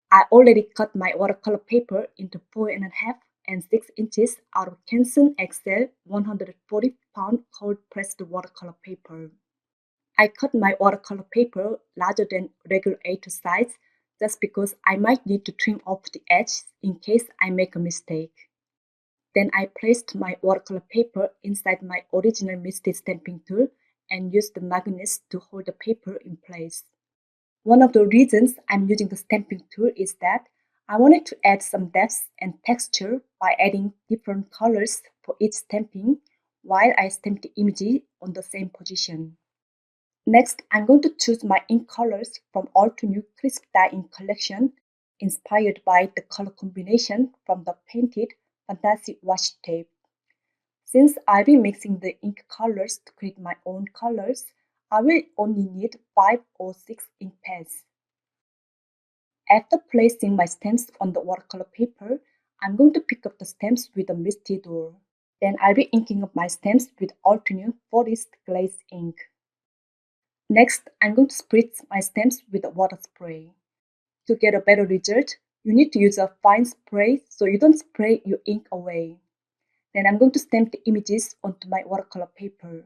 I already cut my watercolor paper into 4.5 and 6 inches out of Canson XL 140-pound cold pressed watercolor paper. I cut my watercolor paper larger than regular A2 size just because I might need to trim off the edge in case I make a mistake. Then I placed my watercolor paper inside my original Misty stamping tool and used the magnets to hold the paper in place. One of the reasons I'm using the stamping tool is that I wanted to add some depth and texture by adding different colors for each stamping while I stamp the image on the same position. Next, I'm going to choose my ink colors from Altenew Crisp Dye Ink collection, inspired by the color combination from the painted fantasy washi tape. Since I'll be mixing the ink colors to create my own colors, I will only need 5 or 6 ink pads. After placing my stamps on the watercolor paper, I'm going to pick up the stamps with a Misty tool. Then I'll be inking up my stamps with Altenew Forest Glaze ink. Next, I'm going to spritz my stamps with a water spray. To get a better result, you need to use a fine spray so you don't spray your ink away. Then I'm going to stamp the images onto my watercolor paper.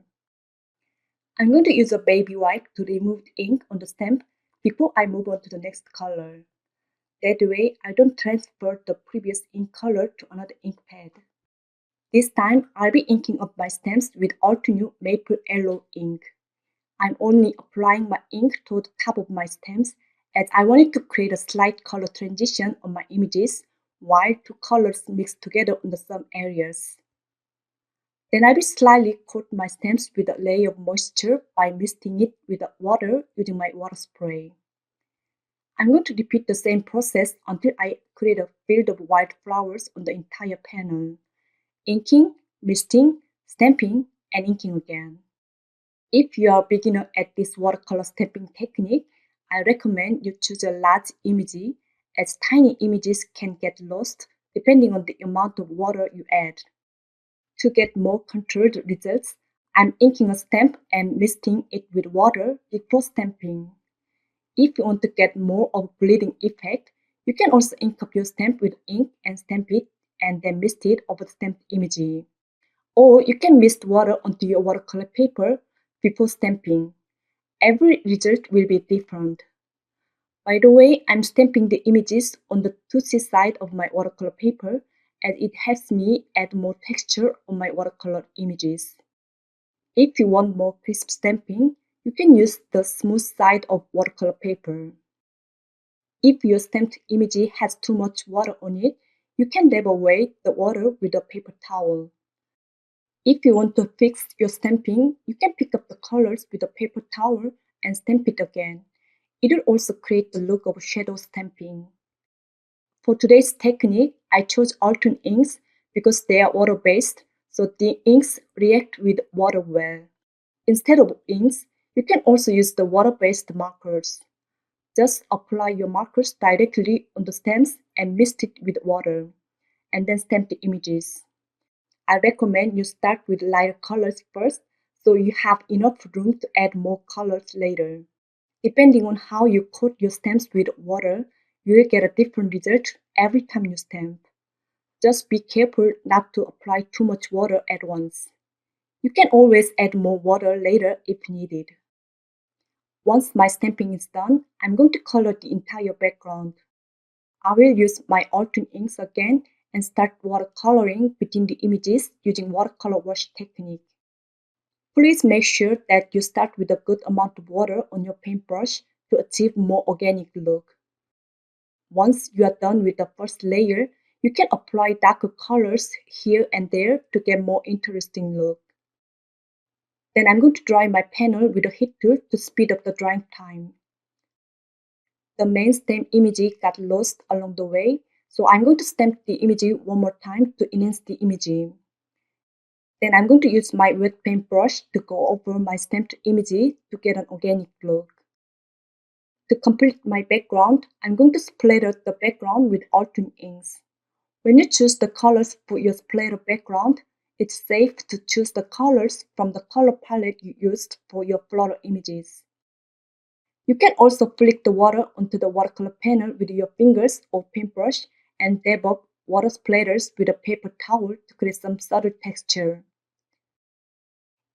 I'm going to use a baby wipe to remove the ink on the stamp before I move on to the next color. That way, I don't transfer the previous ink color to another ink pad. This time, I'll be inking up my stamps with Altenew Maple Yellow ink. I'm only applying my ink to the top of my stamps as I wanted to create a slight color transition on my images while two colors mix together on some areas. Then I will slightly coat my stamps with a layer of moisture by misting it with water using my water spray. I'm going to repeat the same process until I create a field of white flowers on the entire panel. Inking, misting, stamping, and inking again. If you are a beginner at this watercolor stamping technique, I recommend you choose a large image as tiny images can get lost depending on the amount of water you add. To get more controlled results, I'm inking a stamp and misting it with water before stamping. If you want to get more of a bleeding effect, you can also ink up your stamp with ink and stamp it and then mist it over the stamped image. Or you can mist water onto your watercolor paper before stamping. Every result will be different. By the way, I'm stamping the images on the 2C side of my watercolor paper as it helps me add more texture on my watercolor images. If you want more crisp stamping, you can use the smooth side of watercolor paper. If your stamped image has too much water on it, you can dab away the water with a paper towel. If you want to fix your stamping, you can pick up the colors with a paper towel and stamp it again. It will also create the look of shadow stamping. For today's technique, I chose Altenew inks because they are water-based, so the inks react with water well. Instead of inks, you can also use the water-based markers. Just apply your markers directly on the stamps and mist it with water, and then stamp the images. I recommend you start with lighter colors first so you have enough room to add more colors later. Depending on how you coat your stamps with water, you will get a different result every time you stamp. Just be careful not to apply too much water at once. You can always add more water later if needed. Once my stamping is done, I'm going to color the entire background. I will use my Altenew inks again and start watercoloring between the images using watercolor wash technique. Please make sure that you start with a good amount of water on your paintbrush to achieve more organic look. Once you are done with the first layer, you can apply darker colors here and there to get more interesting look. Then I'm going to dry my panel with a heat tool to speed up the drying time. The main stamp image got lost along the way, so I'm going to stamp the image one more time to enhance the image. Then I'm going to use my wet paintbrush to go over my stamped image to get an organic look. To complete my background, I'm going to splatter the background with Altenew inks. When you choose the colors for your splatter background, it's safe to choose the colors from the color palette you used for your floral images. You can also flick the water onto the watercolor panel with your fingers or paintbrush and dab up water splatters with a paper towel to create some subtle texture.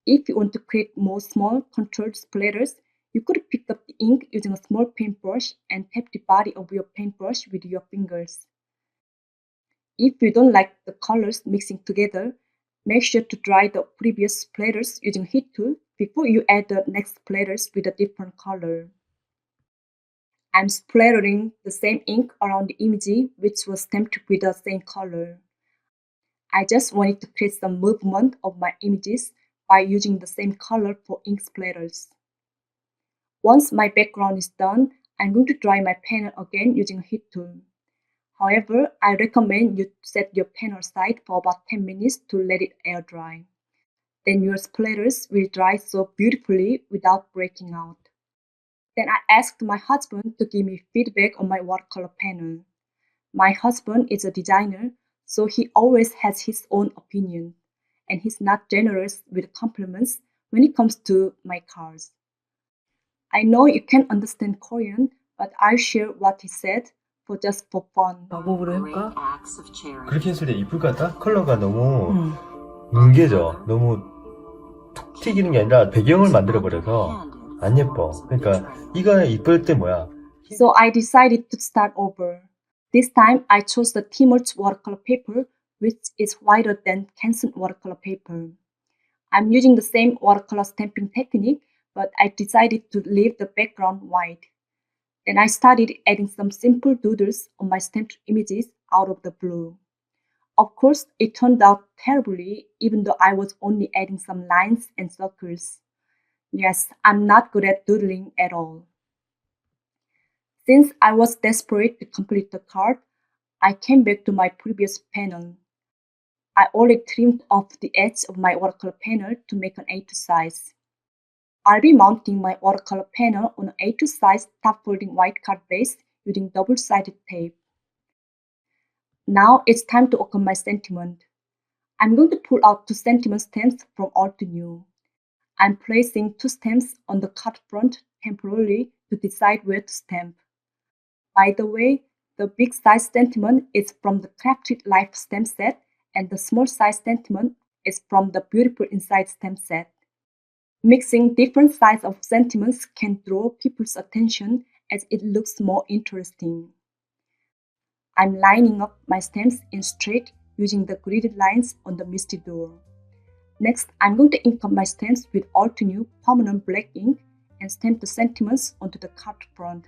If you want to create more small, controlled splatters, you could pick up the ink using a small paintbrush and tap the body of your paintbrush with your fingers. If you don't like the colors mixing together, make sure to dry the previous splatters using heat tool before you add the next splatters with a different color. I'm splattering the same ink around the image which was stamped with the same color. I just wanted to create some movement of my images by using the same color for ink splatters. Once my background is done, I'm going to dry my panel again using a heat tool. However, I recommend you set your panel aside for about 10 minutes to let it air dry. Then your splatters will dry so beautifully without breaking out. Then I asked my husband to give me feedback on my watercolor panel. My husband is a designer, so he always has his own opinion, and he's not generous with compliments when it comes to my cards. I know you can't understand Korean, but I'll share what he said just for fun. 마법으로 해볼까? 그렇게 했을 때 이쁠 것 같다? 컬러가 너무 뭉개져. 너무 톡 튀기는 게 아니라 배경을 만들어버려서 안 예뻐. 그러니까 이거 이쁠 때 뭐야? So I decided to start over. This time I chose the Tmall's watercolor paper, which is whiter than Canson watercolor paper. I'm using the same watercolor stamping technique, but I decided to leave the background white. Then I started adding some simple doodles on my stamped images out of the blue. Of course, it turned out terribly, even though I was only adding some lines and circles. Yes, I'm not good at doodling at all. Since I was desperate to complete the card, I came back to my previous panel. I only trimmed off the edge of my watercolor panel to make an A2 size. I'll be mounting my watercolor panel on an A2 size top folding white card base using double-sided tape. Now it's time to open my sentiment. I'm going to pull out 2 sentiment stamps from Altenew. I'm placing 2 stamps on the card front temporarily to decide where to stamp. By the way, the big size sentiment is from the Crafted Life stamp set, and the small size sentiment is from the Beautiful Inside stamp set. Mixing different sizes of sentiments can draw people's attention as it looks more interesting. I'm lining up my stamps in straight using the gridded lines on the Misty door. Next, I'm going to ink up my stamps with Altenew permanent black ink and stamp the sentiments onto the card front.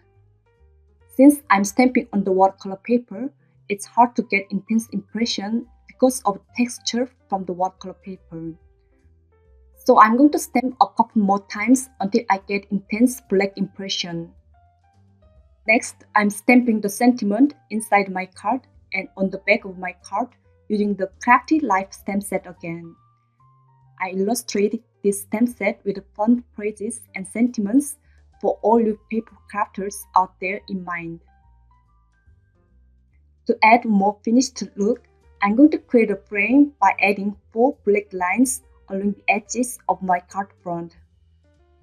Since I'm stamping on the watercolor paper, it's hard to get intense impression because of texture from the watercolor paper. So I'm going to stamp a couple more times until I get intense black impression. Next, I'm stamping the sentiment inside my card and on the back of my card using the Crafted Life stamp set again. I illustrated this stamp set with fun phrases and sentiments for all you paper crafters out there in mind. To add more finished look, I'm going to create a frame by adding 4 black lines along the edges of my card front.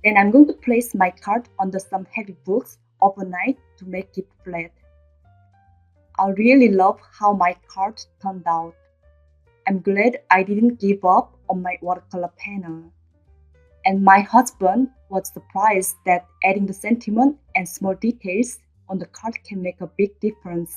Then I'm going to place my card under some heavy books overnight to make it flat. I really love how my card turned out. I'm glad I didn't give up on my watercolor panel. And my husband was surprised that adding the sentiment and small details on the card can make a big difference.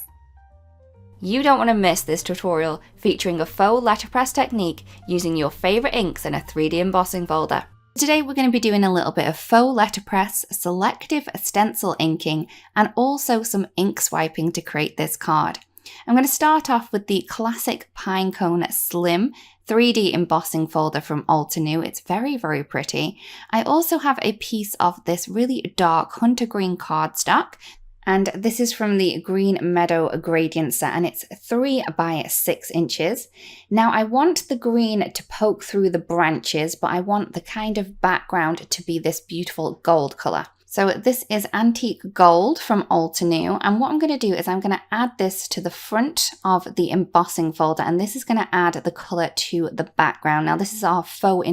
You don't want to miss this tutorial featuring a faux letterpress technique using your favourite inks in a 3D embossing folder. Today we're going to be doing a little bit of faux letterpress, selective stencil inking, and also some ink swiping to create this card. I'm going to start off with the classic Pinecone Slim 3D embossing folder from Altenew. It's very, very pretty. I also have a piece of this really dark hunter green cardstock, and this is from the Green Meadow Gradient set, and it's 3 by 6 inches. Now I want the green to poke through the branches, but I want the kind of background to be this beautiful gold colour. So this is Antique Gold from Altenew, and what I'm going to do is I'm going to add this to the front of the embossing folder, and this is going to add the colour to the background. Now this is our faux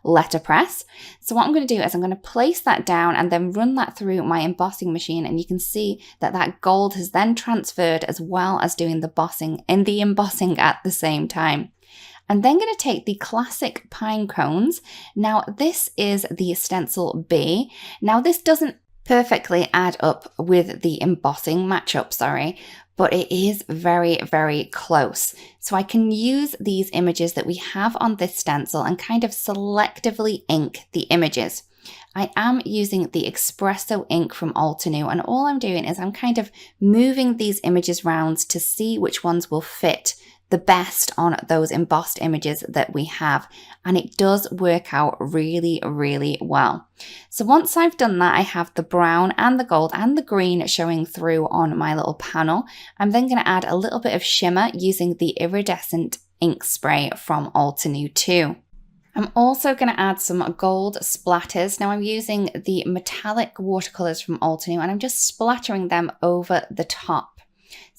letterpress. So what I'm going to do is I'm going to place that down and then run that through my embossing machine, and you can see that that gold has then transferred as well as doing the embossing at the same time. I'm then going to take the classic pine cones. Now this is the stencil B. Now this doesn't perfectly add up with the embossing matchup, but it is very, very close. So I can use these images that we have on this stencil and kind of selectively ink the images. I am using the espresso ink from Altenew, and all I'm doing is I'm kind of moving these images around to see which ones will fit the best on those embossed images that we have, and it does work out really, really well. So once I've done that, I have the brown and the gold and the green showing through on my little panel. I'm then going to add a little bit of shimmer using the iridescent ink spray from Altenew too. I'm also going to add some gold splatters. Now I'm using the metallic watercolors from Altenew, and I'm just splattering them over the top.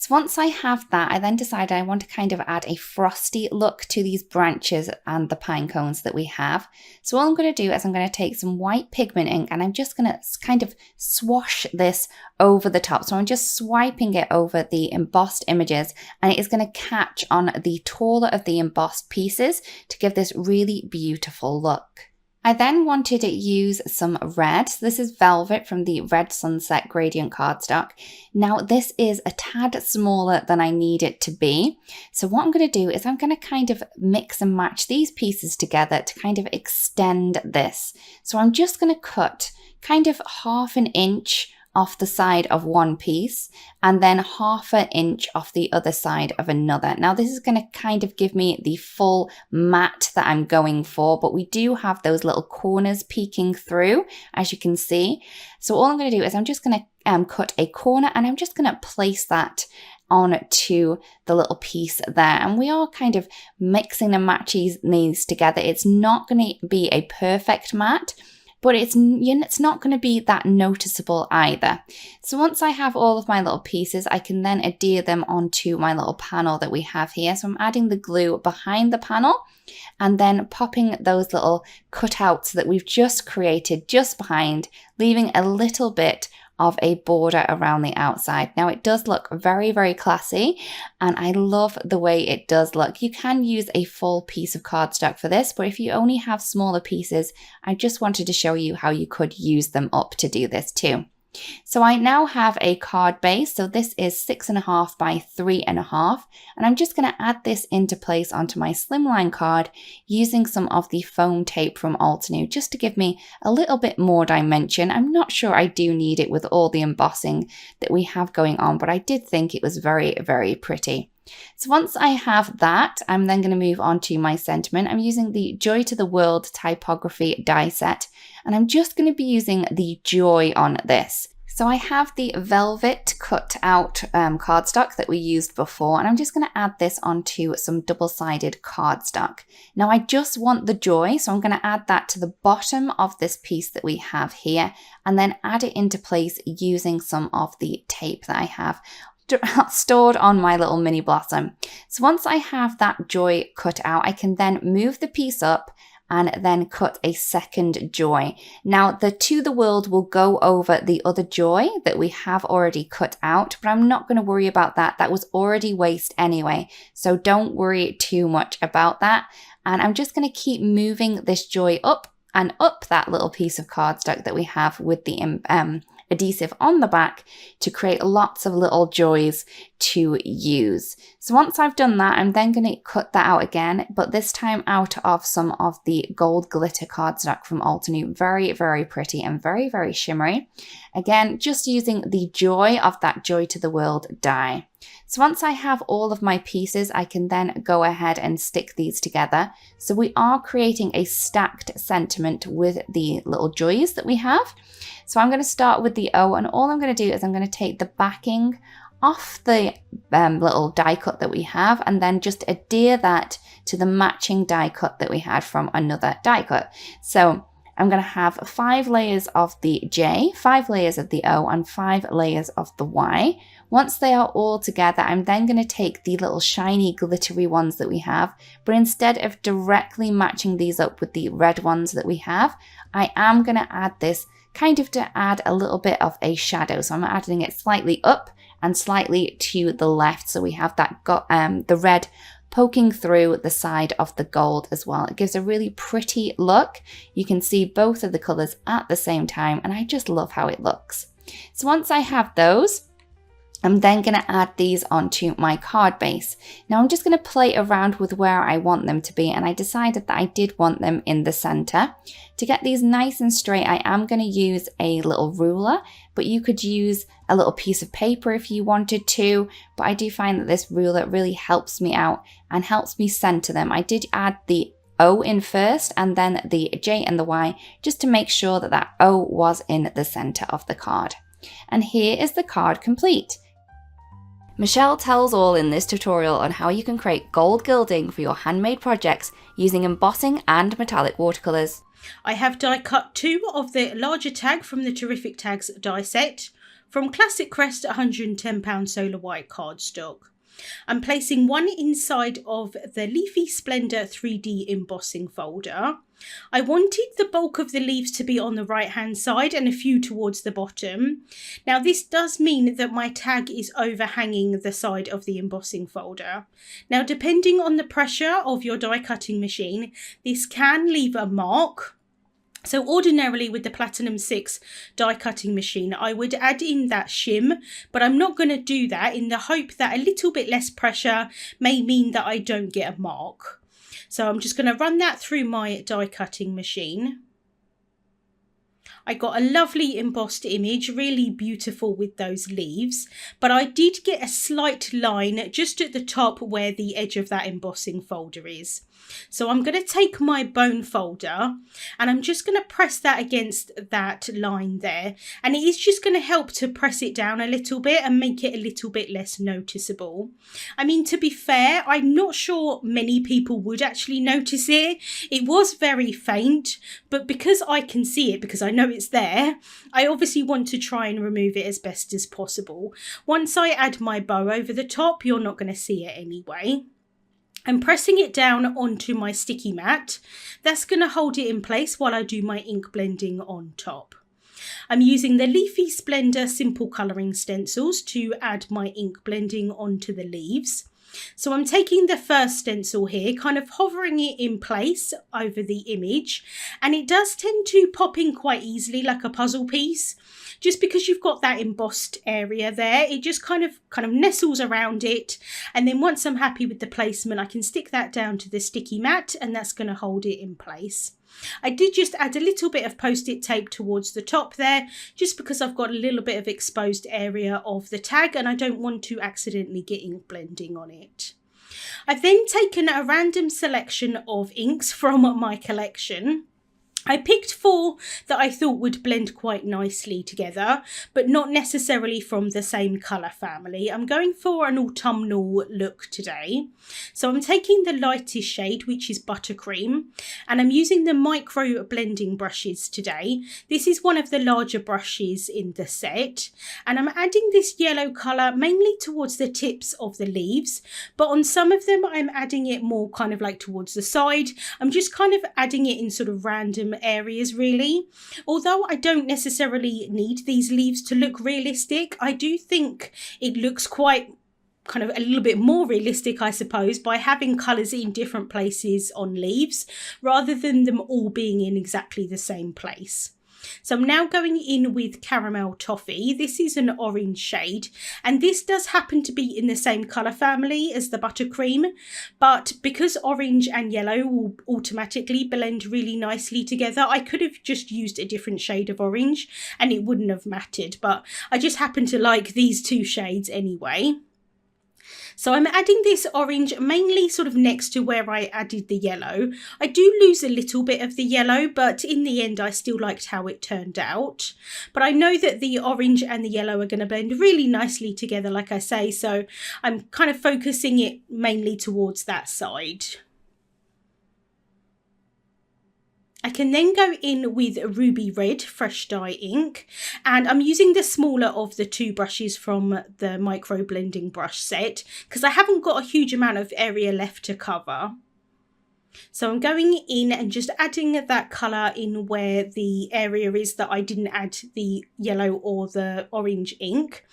So once I have that, I then decided I want to kind of add a frosty look to these branches and the pine cones that we have. So all I'm going to do is I'm going to take some white pigment ink and I'm just going to kind of swash this over the top. So I'm just swiping it over the embossed images and it is going to catch on the taller of the embossed pieces to give this really beautiful look. I then wanted to use some red. So this is Velvet from the Red Sunset Gradient cardstock. Now this is a tad smaller than I need it to be. So what I'm going to do is I'm going to kind of mix and match these pieces together to kind of extend this. So I'm just going to cut kind of 1/2 inch off the side of one piece and then 1/2 inch off the other side of another. Now this is going to kind of give me the full mat that I'm going for, but we do have those little corners peeking through, as you can see. So all I'm going to do is I'm just going to cut a corner and I'm just going to place that onto the little piece there, and we are kind of mixing and matching these together. It's not going to be a perfect mat, but it's not going to be that noticeable either. So once I have all of my little pieces, I can then adhere them onto my little panel that we have here. So I'm adding the glue behind the panel and then popping those little cutouts that we've just created just behind, leaving a little bit of a border around the outside. Now it does look very, very classy and I love the way it does look. You can use a full piece of cardstock for this, but if you only have smaller pieces, I just wanted to show you how you could use them up to do this too. So I now have a card base. So this is 6.5 by 3.5, and I'm just going to add this into place onto my slimline card using some of the foam tape from Altenew just to give me a little bit more dimension. I'm not sure I do need it with all the embossing that we have going on, but I did think it was very, very pretty. So once I have that, I'm then going to move on to my sentiment. I'm using the Joy to the World typography die set, and I'm just going to be using the joy on this. So I have the velvet cut out cardstock that we used before, and I'm just going to add this onto some double-sided cardstock. Now I just want the joy, so I'm going to add that to the bottom of this piece that we have here, and then add it into place using some of the tape that I have stored on my little mini blossom. So once I have that joy cut out, I can then move the piece up and then cut a second joy. Now the To the World will go over the other joy that we have already cut out, but I'm not going to worry about that. That was already waste anyway, so don't worry too much about that. And I'm just going to keep moving this joy up and up that little piece of cardstock that we have with the adhesive on the back to create lots of little joys to use. So once I've done that, I'm then going to cut that out again, but this time out of some of the gold glitter cardstock from Altenew. Very, very pretty and very, very shimmery. Again, just using the joy of that Joy to the World die. So once I have all of my pieces, I can then go ahead and stick these together. So we are creating a stacked sentiment with the little joys that we have. So I'm going to start with the O, and all I'm going to do is I'm going to take the backing off the little die cut that we have and then just adhere that to the matching die cut that we had from another die cut. So I'm going to have 5 layers of the J, 5 layers of the O, and 5 layers of the Y. Once they are all together, I'm then going to take the little shiny glittery ones that we have, but instead of directly matching these up with the red ones that we have, I am going to add this kind of to add a little bit of a shadow. So I'm adding it slightly up and slightly to the left. So we have that the red poking through the side of the gold as well. It gives a really pretty look. You can see both of the colors at the same time, and I just love how it looks. So once I have those, I'm then going to add these onto my card base. Now I'm just going to play around with where I want them to be, and I decided that I did want them in the center. To get these nice and straight, I am going to use a little ruler, but you could use a little piece of paper if you wanted to, but I do find that this ruler really helps me out and helps me center them. I did add the O in first and then the J and the Y just to make sure that that O was in the center of the card. And here is the card complete. Michelle tells all in this tutorial on how you can create gold gilding for your handmade projects using embossing and metallic watercolors. I have die cut 2 of the larger tag from the Terrific Tags die set from Classic Crest £110 Solar White cardstock. I'm placing one inside of the Leafy Splendor 3D embossing folder. I wanted the bulk of the leaves to be on the right hand side and a few towards the bottom. Now this does mean that my tag is overhanging the side of the embossing folder. Now depending on the pressure of your die cutting machine, this can leave a mark. So ordinarily with the Platinum 6 die cutting machine, I would add in that shim, but I'm not going to do that in the hope that a little bit less pressure may mean that I don't get a mark. So I'm just going to run that through my die cutting machine. I got a lovely embossed image, really beautiful with those leaves, but I did get a slight line just at the top where the edge of that embossing folder is. So I'm going to take my bone folder and I'm just going to press that against that line there, and it is just going to help to press it down a little bit and make it a little bit less noticeable. I mean, to be fair, I'm not sure many people would actually notice it. It was very faint, but because I can see it, because I know it's there, I obviously want to try and remove it as best as possible. Once I add my bow over the top, you're not going to see it anyway. I'm pressing it down onto my sticky mat. That's going to hold it in place while I do my ink blending on top. I'm using the Leafy Splendor Simple Colouring Stencils to add my ink blending onto the leaves. So I'm taking the first stencil here, kind of hovering it in place over the image, and it does tend to pop in quite easily like a puzzle piece. Just because you've got that embossed area there, it just kind of nestles around it. And then once I'm happy with the placement, I can stick that down to the sticky mat and that's going to hold it in place. I did just add a little bit of post-it tape towards the top there, just because I've got a little bit of exposed area of the tag and I don't want to accidentally get ink blending on it. I've then taken a random selection of inks from my collection. I picked 4 that I thought would blend quite nicely together, but not necessarily from the same colour family. I'm going for an autumnal look today. So I'm taking the lightest shade, which is Buttercream, and I'm using the micro blending brushes today. This is one of the larger brushes in the set, and I'm adding this yellow colour mainly towards the tips of the leaves, but on some of them I'm adding it more kind of like towards the side. I'm just kind of adding it in sort of random areas really. Although I don't necessarily need these leaves to look realistic, I do think it looks quite kind of a little bit more realistic, I suppose, by having colours in different places on leaves rather than them all being in exactly the same place. So I'm now going in with Caramel Toffee. This is an orange shade, and this does happen to be in the same colour family as the Buttercream, but because orange and yellow will automatically blend really nicely together, I could have just used a different shade of orange and it wouldn't have mattered, but I just happen to like these 2 shades anyway. So I'm adding this orange mainly sort of next to where I added the yellow. I do lose a little bit of the yellow, but in the end I still liked how it turned out. But I know that the orange and the yellow are going to blend really nicely together, like I say, so I'm kind of focusing it mainly towards that side. I can then go in with Ruby Red Fresh Dye ink, and I'm using the smaller of the 2 brushes from the micro blending brush set because I haven't got a huge amount of area left to cover. So I'm going in and just adding that colour in where the area is that I didn't add the yellow or the orange ink.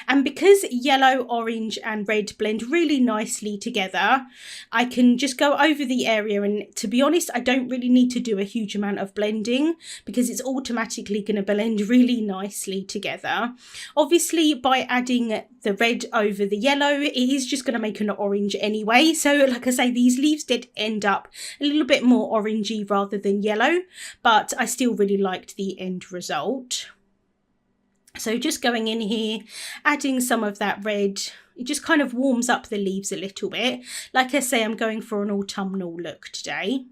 And because yellow, orange and red blend really nicely together, I can just go over the area, and to be honest, I don't really need to do a huge amount of blending because it's automatically going to blend really nicely together. Obviously, by adding the red over the yellow, it is just going to make an orange anyway. So like I say, these leaves did end up a little bit more orangey rather than yellow, but I still really liked the end result. So just going in here, adding some of that red, it just kind of warms up the leaves a little bit. Like I say, I'm going for an autumnal look today.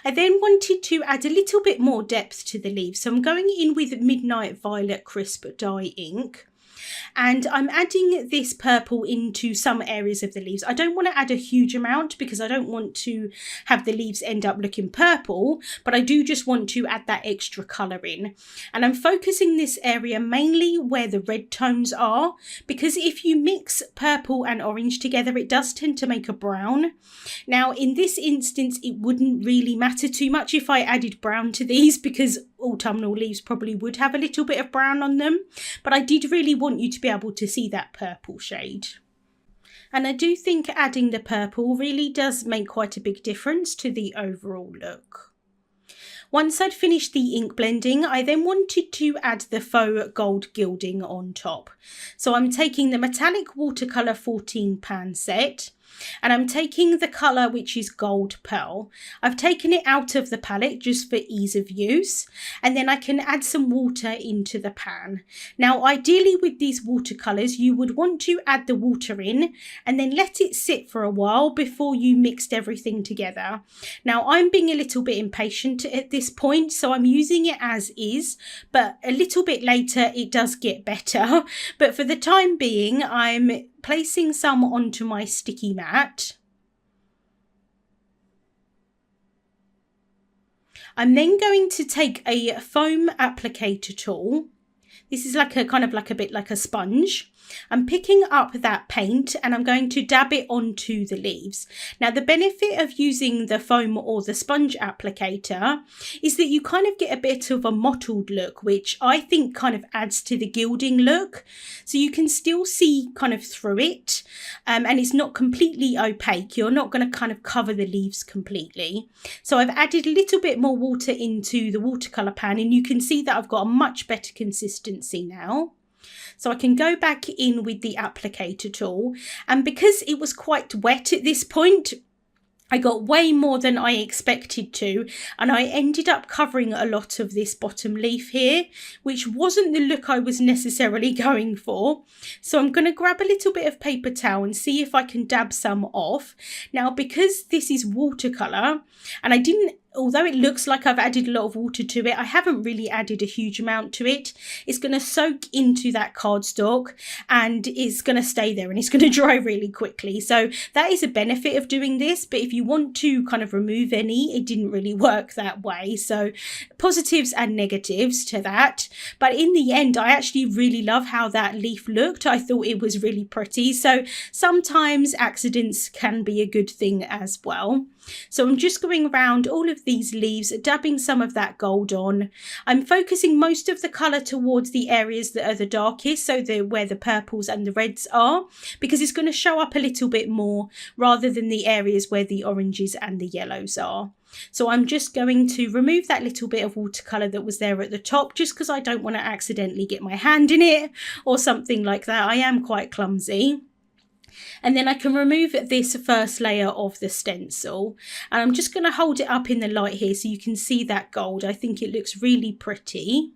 I then wanted to add a little bit more depth to the leaves, so I'm going in with Midnight Violet Crisp Dye ink. And I'm adding this purple into some areas of the leaves. I don't want to add a huge amount because I don't want to have the leaves end up looking purple, but I do just want to add that extra colour in. And I'm focusing this area mainly where the red tones are, because if you mix purple and orange together, it does tend to make a brown. Now, in this instance, it wouldn't really matter too much if I added brown to these, because autumnal leaves probably would have a little bit of brown on them, but I did really want you to be able to see that purple shade. And I do think adding the purple really does make quite a big difference to the overall look. Once I'd finished the ink blending, I then wanted to add the faux gold gilding on top. So I'm taking the metallic watercolor 14 pan set, and I'm taking the colour which is Gold Pearl. I've taken it out of the palette just for ease of use, and then I can add some water into the pan. Now ideally with these watercolours you would want to add the water in and then let it sit for a while before you mixed everything together. Now I'm being a little bit impatient at this point, so I'm using it as is, but a little bit later it does get better. But for the time being I'm placing some onto my sticky mat. I'm then going to take a foam applicator tool. This is like a kind of like a bit like a sponge. I'm picking up that paint and I'm going to dab it onto the leaves. Now the benefit of using the foam or the sponge applicator is that you kind of get a bit of a mottled look, which I think kind of adds to the gilding look. So you can still see kind of through it, and it's not completely opaque. You're not going to kind of cover the leaves completely. So I've added a little bit more water into the watercolor pan and you can see that I've got a much better consistency now. So I can go back in with the applicator tool, and because it was quite wet at this point, I got way more than I expected to, and I ended up covering a lot of this bottom leaf here, which wasn't the look I was necessarily going for. So I'm going to grab a little bit of paper towel and see if I can dab some off. Now because this is watercolour, and although it looks like I've added a lot of water to it, I haven't really added a huge amount to it. It's going to soak into that cardstock and it's going to stay there and it's going to dry really quickly. So that is a benefit of doing this. But if you want to kind of remove any, it didn't really work that way. So positives and negatives to that. But in the end, I actually really love how that leaf looked. I thought it was really pretty. So sometimes accidents can be a good thing as well. So I'm just going around all of these leaves, dabbing some of that gold on. I'm focusing most of the colour towards the areas that are the darkest, so where the purples and the reds are, because it's going to show up a little bit more rather than the areas where the oranges and the yellows are. So I'm just going to remove that little bit of watercolour that was there at the top, just because I don't want to accidentally get my hand in it or something like that. I am quite clumsy. And then I can remove this first layer of the stencil, and I'm just going to hold it up in the light here so you can see that gold. I think it looks really pretty.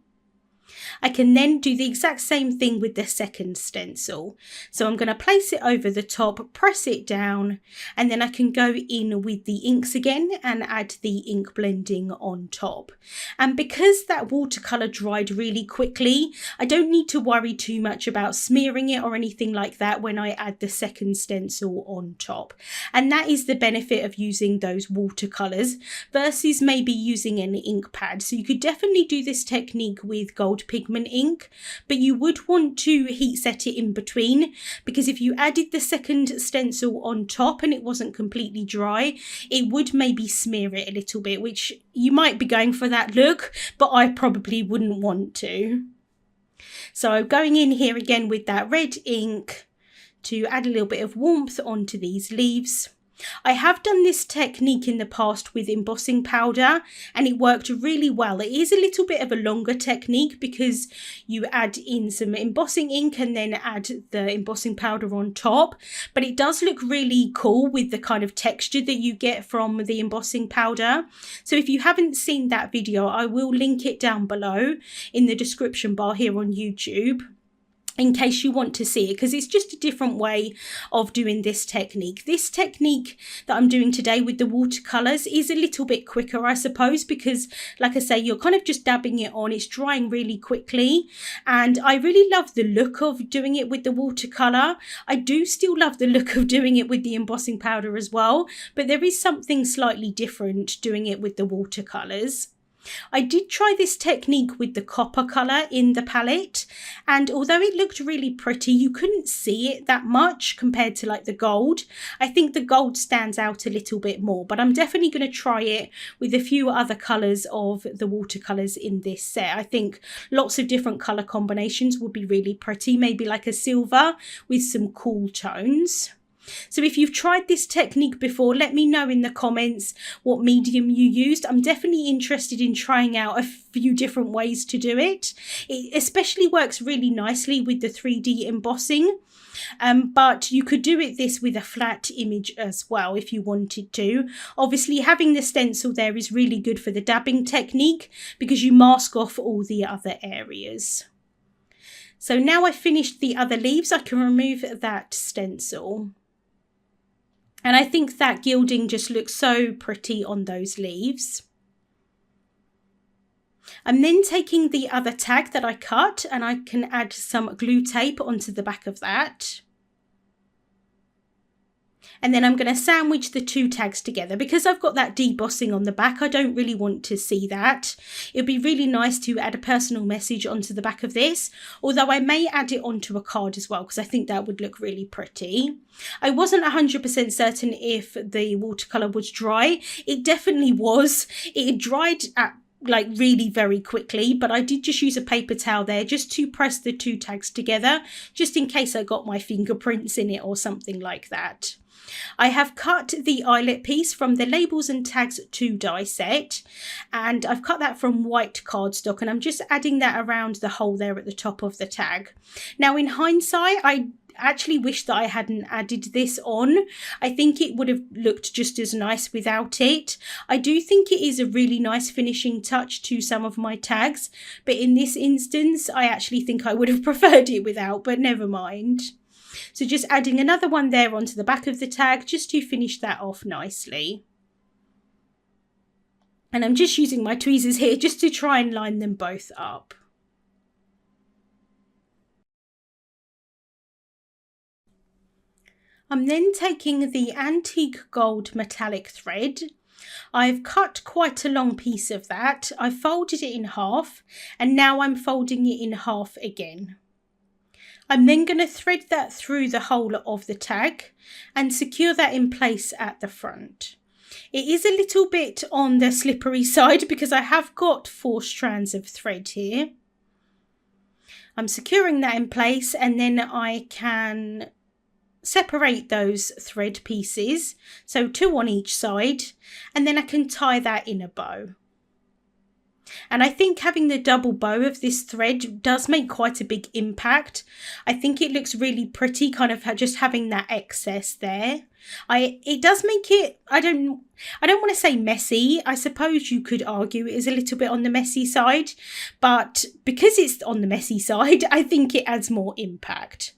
I can then do the exact same thing with the second stencil. So I'm going to place it over the top, press it down, and then I can go in with the inks again and add the ink blending on top. And because that watercolour dried really quickly, I don't need to worry too much about smearing it or anything like that when I add the second stencil on top. And that is the benefit of using those watercolours versus maybe using an ink pad. So you could definitely do this technique with gold pigment ink, but you would want to heat set it in between, because if you added the second stencil on top and it wasn't completely dry, it would maybe smear it a little bit, which you might be going for that look, but I probably wouldn't want to. So I'm going in here again with that red ink to add a little bit of warmth onto these leaves. I have done this technique in the past with embossing powder and it worked really well. It is a little bit of a longer technique because you add in some embossing ink and then add the embossing powder on top, but it does look really cool with the kind of texture that you get from the embossing powder. So if you haven't seen that video, I will link it down below in the description bar here on YouTube. in case you want to see it, because it's just a different way of doing this technique. This technique that I'm doing today with the watercolors is a little bit quicker, I suppose, because like I say, you're kind of just dabbing it on. It's drying really quickly, and I really love the look of doing it with the watercolor. I do still love the look of doing it with the embossing powder as well, but there is something slightly different doing it with the watercolors. I did try this technique with the copper colour in the palette, and although it looked really pretty, you couldn't see it that much compared to like the gold. I think the gold stands out a little bit more, but I'm definitely going to try it with a few other colours of the watercolours in this set. I think lots of different colour combinations would be really pretty, maybe like a silver with some cool tones. So if you've tried this technique before, let me know in the comments what medium you used. I'm definitely interested in trying out a few different ways to do it. It especially works really nicely with the 3D embossing. But you could do this with a flat image as well if you wanted to. Obviously, having the stencil there is really good for the dabbing technique because you mask off all the other areas. So now I've finished the other leaves, I can remove that stencil. And I think that gilding just looks so pretty on those leaves. I'm then taking the other tag that I cut, and I can add some glue tape onto the back of that. And then I'm going to sandwich the two tags together. Because I've got that debossing on the back, I don't really want to see that. It'd be really nice to add a personal message onto the back of this, although I may add it onto a card as well, because I think that would look really pretty. I wasn't 100% certain if the watercolour was dry. It definitely was. It had dried at like really very quickly, but I did just use a paper towel there just to press the two tags together, just in case I got my fingerprints in it or something like that. I have cut the eyelet piece from the Labels and Tags 2 die set, and I've cut that from white cardstock, and I'm just adding that around the hole there at the top of the tag. Now in hindsight, I actually wish that I hadn't added this on. I think it would have looked just as nice without it. I do think it is a really nice finishing touch to some of my tags, but in this instance I actually think I would have preferred it without, but never mind. So just adding another one there onto the back of the tag just to finish that off nicely. And I'm just using my tweezers here just to try and line them both up. I'm then taking the antique gold metallic thread. I've cut quite a long piece of that. I folded it in half, and now I'm folding it in half again. I'm then going to thread that through the hole of the tag and secure that in place at the front. It is a little bit on the slippery side because I have got 4 strands of thread here. I'm securing that in place, and then I can separate those thread pieces, so 2 on each side, and then I can tie that in a bow. And I think having the double bow of this thread does make quite a big impact. I think it looks really pretty, kind of just having that excess there. It does make it, I don't want to say messy. I suppose you could argue it is a little bit on the messy side, but because it's on the messy side, I think it adds more impact.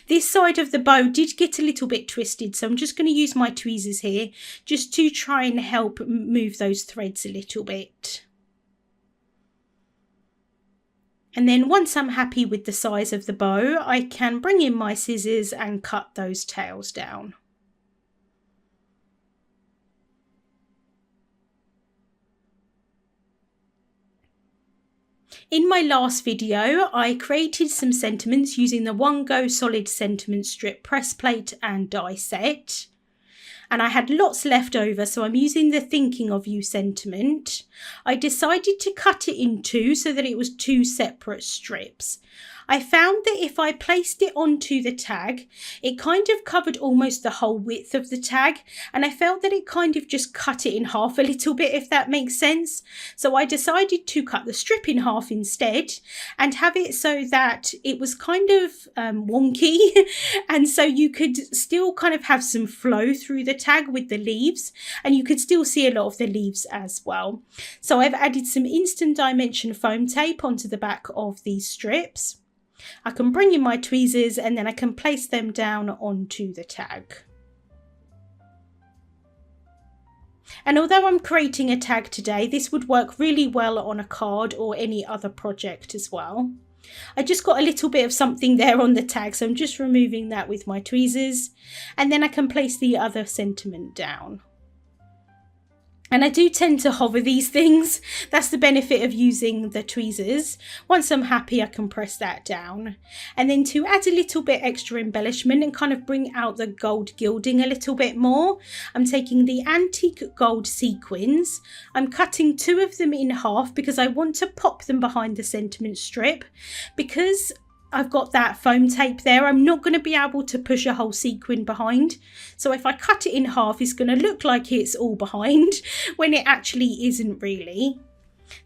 This side of the bow did get a little bit twisted, so I'm just going to use my tweezers here just to try and help move those threads a little bit. And then once I'm happy with the size of the bow, I can bring in my scissors and cut those tails down. In my last video, I created some sentiments using the One Go Solid Sentiment Strip press plate and die set. And I had lots left over, so I'm using the Thinking of You sentiment. I decided to cut it in 2 so that it was 2 separate strips. I found that if I placed it onto the tag, it kind of covered almost the whole width of the tag, and I felt that it kind of just cut it in half a little bit, if that makes sense. So I decided to cut the strip in half instead and have it so that it was kind of wonky, and so you could still kind of have some flow through the tag with the leaves, and you could still see a lot of the leaves as well. So I've added some instant dimension foam tape onto the back of these strips. I can bring in my tweezers and then I can place them down onto the tag. And although I'm creating a tag today, this would work really well on a card or any other project as well. I just got a little bit of something there on the tag, so I'm just removing that with my tweezers, and then I can place the other sentiment down. And I do tend to hover these things. That's the benefit of using the tweezers. Once I'm happy, I can press that down. And then to add a little bit extra embellishment and kind of bring out the gold gilding a little bit more, I'm taking the antique gold sequins. I'm cutting 2 of them in half because I want to pop them behind the sentiment strip. Because I've got that foam tape there, I'm not going to be able to push a whole sequin behind. So if I cut it in half, it's going to look like it's all behind when it actually isn't really.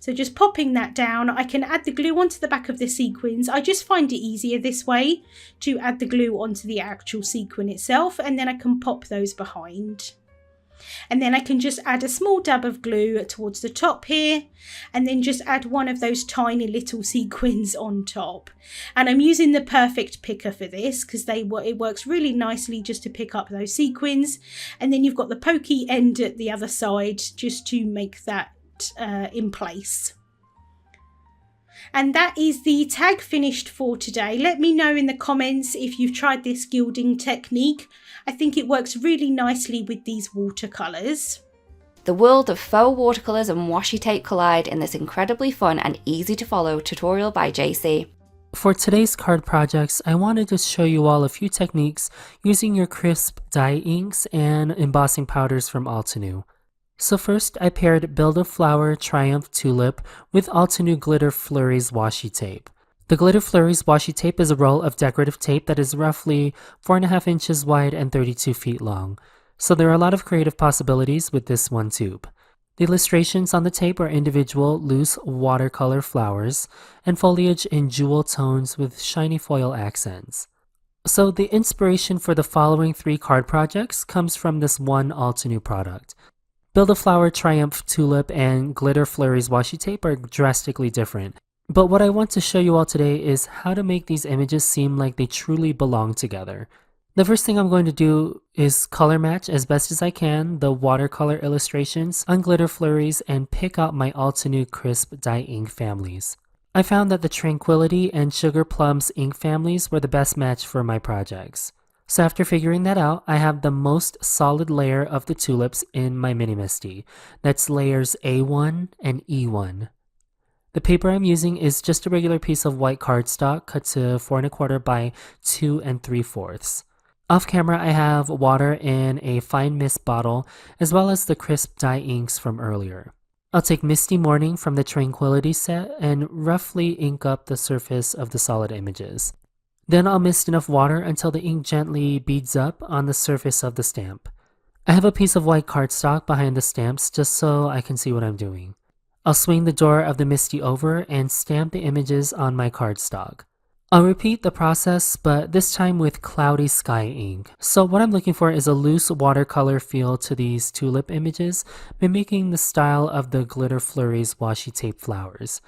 So just popping that down, I can add the glue onto the back of the sequins. I just find it easier this way to add the glue onto the actual sequin itself, and then I can pop those behind. And then I can just add a small dab of glue towards the top here, and then just add one of those tiny little sequins on top. And I'm using the perfect picker for this because it works really nicely just to pick up those sequins. And then you've got the pokey end at the other side just to make that in place. And that is the tag finished for today. Let me know in the comments if you've tried this gilding technique. I think it works really nicely with these watercolours. The world of faux watercolours and washi tape collide in this incredibly fun and easy to follow tutorial by JC. For today's card projects, I wanted to show you all a few techniques using your crisp dye inks and embossing powders from Altenew. So first, I paired Build a Flower Triumph Tulip with Altenew Glitter Flurries washi tape. The Glitter Flurries washi tape is a roll of decorative tape that is roughly 4.5 inches wide and 32 feet long, so there are a lot of creative possibilities with this one tube. The illustrations on the tape are individual loose watercolor flowers and foliage in jewel tones with shiny foil accents. So the inspiration for the following 3 card projects comes from this one Altenew product. Build a Flower Triumph Tulip and Glitter Flurries washi tape are drastically different. But what I want to show you all today is how to make these images seem like they truly belong together. The first thing I'm going to do is color match as best as I can the watercolor illustrations on Glitter Flurries and pick out my Altenew Crisp dye ink families. I found that the Tranquility and Sugar Plums ink families were the best match for my projects. So after figuring that out, I have the most solid layer of the tulips in my Mini Misty. That's layers A1 and E1. The paper I'm using is just a regular piece of white cardstock cut to 4 1/4 by 2 3/4. Off camera, I have water in a fine mist bottle, as well as the crisp dye inks from earlier. I'll take Misty Morning from the Tranquility set and roughly ink up the surface of the solid images. Then I'll mist enough water until the ink gently beads up on the surface of the stamp. I have a piece of white cardstock behind the stamps just so I can see what I'm doing. I'll swing the door of the Misty over and stamp the images on my cardstock. I'll repeat the process, but this time with Cloudy Sky ink. So what I'm looking for is a loose watercolor feel to these tulip images, mimicking the style of the Glitter Flurries washi tape flowers.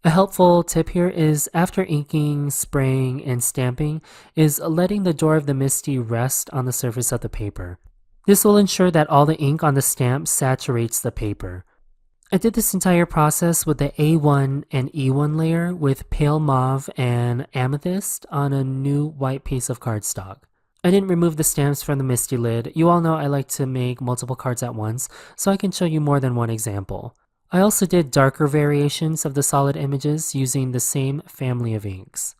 A helpful tip here is after inking, spraying, and stamping is letting the door of the Misty rest on the surface of the paper. This will ensure that all the ink on the stamp saturates the paper. I did this entire process with the A1 and E1 layer with pale mauve and amethyst on a new white piece of cardstock. I didn't remove the stamps from the Misty lid. You all know I like to make multiple cards at once, so I can show you more than one example. I also did darker variations of the solid images using the same family of inks.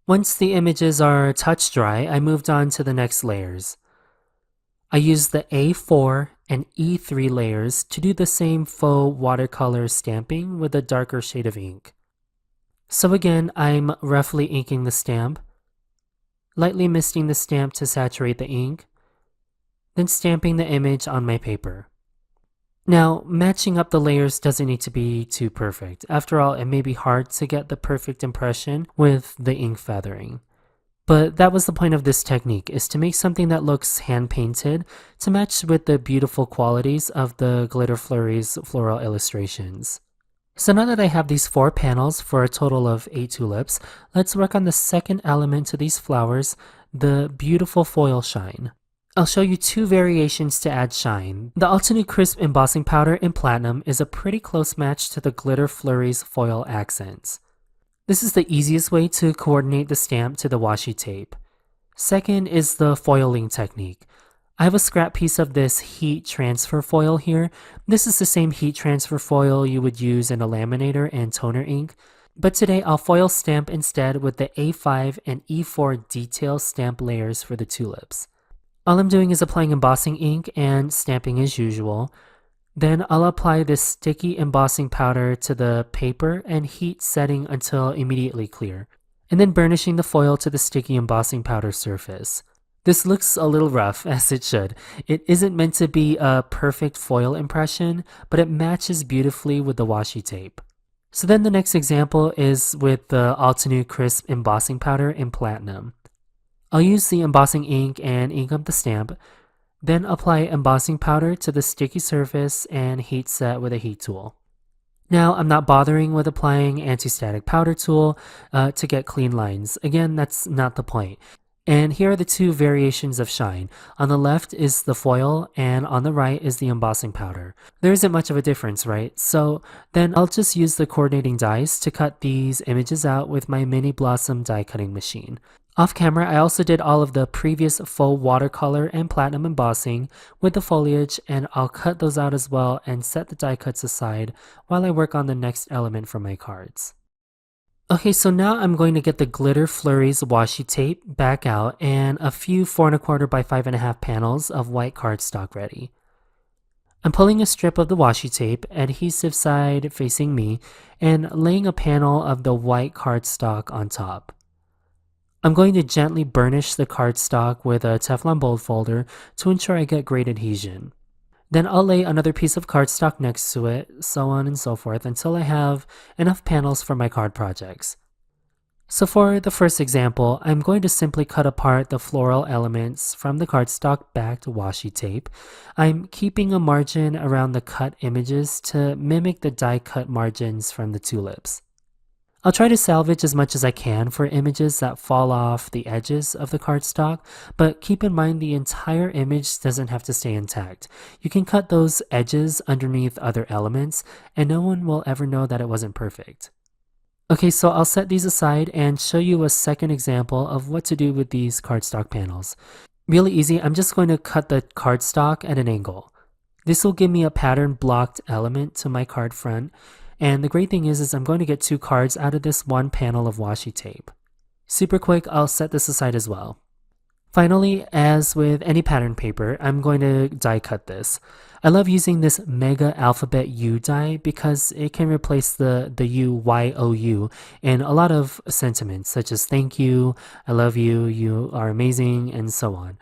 Once the images are touch dry, I moved on to the next layers. I used the A4 and E3 layers to do the same faux watercolor stamping with a darker shade of ink. So again, I'm roughly inking the stamp, lightly misting the stamp to saturate the ink, then stamping the image on my paper. Now, matching up the layers doesn't need to be too perfect. After all, it may be hard to get the perfect impression with the ink feathering. But that was the point of this technique, is to make something that looks hand-painted to match with the beautiful qualities of the Glitter Flurries floral illustrations. So now that I have these 4 panels for a total of 8 tulips, let's work on the second element to these flowers, the beautiful foil shine. I'll show you 2 variations to add shine. The Altenew Crisp Embossing Powder in Platinum is a pretty close match to the Glitter Flurries foil accents. This is the easiest way to coordinate the stamp to the washi tape. Second is the foiling technique. I have a scrap piece of this heat transfer foil here. This is the same heat transfer foil you would use in a laminator and toner ink, but today I'll foil stamp instead with the A5 and E4 detail stamp layers for the tulips. All I'm doing is applying embossing ink and stamping as usual. Then I'll apply this sticky embossing powder to the paper and heat setting until immediately clear, and then burnishing the foil to the sticky embossing powder surface. This looks a little rough, as it should. It isn't meant to be a perfect foil impression, but it matches beautifully with the washi tape. So then the next example is with the Altenew Crisp Embossing Powder in Platinum. I'll use the embossing ink and ink up the stamp, then apply embossing powder to the sticky surface and heat set with a heat tool. Now I'm not bothering with applying anti-static powder tool to get clean lines. Again, that's not the point. And here are the 2 variations of shine. On the left is the foil, and on the right is the embossing powder. There isn't much of a difference, right? So then I'll just use the coordinating dies to cut these images out with my Mini Blossom die cutting machine. Off camera, I also did all of the previous faux watercolor and platinum embossing with the foliage, and I'll cut those out as well and set the die cuts aside while I work on the next element for my cards. Okay, so now I'm going to get the Glitter Flurries washi tape back out and a few 4 1/4 by 5.5 panels of white cardstock ready. I'm pulling a strip of the washi tape, adhesive side facing me, and laying a panel of the white cardstock on top. I'm going to gently burnish the cardstock with a Teflon bold folder to ensure I get great adhesion. Then I'll lay another piece of cardstock next to it, so on and so forth, until I have enough panels for my card projects. So for the first example, I'm going to simply cut apart the floral elements from the cardstock backed washi tape. I'm keeping a margin around the cut images to mimic the die cut margins from the tulips. I'll try to salvage as much as I can for images that fall off the edges of the cardstock, but keep in mind the entire image doesn't have to stay intact. You can cut those edges underneath other elements, and no one will ever know that it wasn't perfect. Okay, so I'll set these aside and show you a second example of what to do with these cardstock panels. Really easy, I'm just going to cut the cardstock at an angle. This will give me a pattern blocked element to my card front. And the great thing is I'm going to get 2 cards out of this one panel of washi tape. Super quick, I'll set this aside as well. Finally, as with any pattern paper, I'm going to die cut this. I love using this mega alphabet U die because it can replace the U, Y-O-U in a lot of sentiments such as thank you, I love you, you are amazing, and so on.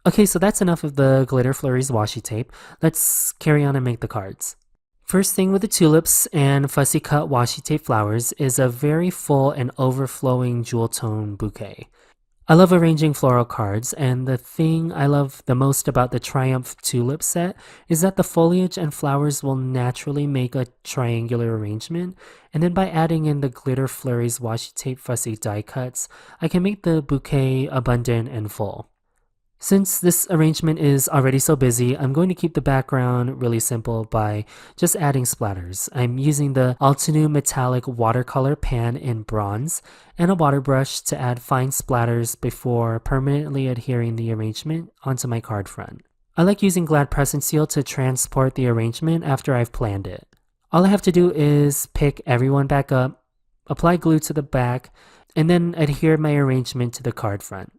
Okay, so that's enough of the Glitter Flurries washi tape. Let's carry on and make the cards. First thing with the tulips and fussy cut washi tape flowers is a very full and overflowing jewel tone bouquet. I love arranging floral cards, and the thing I love the most about the Triumph Tulip set is that the foliage and flowers will naturally make a triangular arrangement, and then by adding in the Glitter Flurries washi tape fussy die cuts, I can make the bouquet abundant and full. Since this arrangement is already so busy, I'm going to keep the background really simple by just adding splatters. I'm using the Altenew metallic watercolor pan in bronze and a water brush to add fine splatters before permanently adhering the arrangement onto my card front. I like using Glad Press and Seal to transport the arrangement after I've planned it. All I have to do is pick everyone back up, apply glue to the back, and then adhere my arrangement to the card front.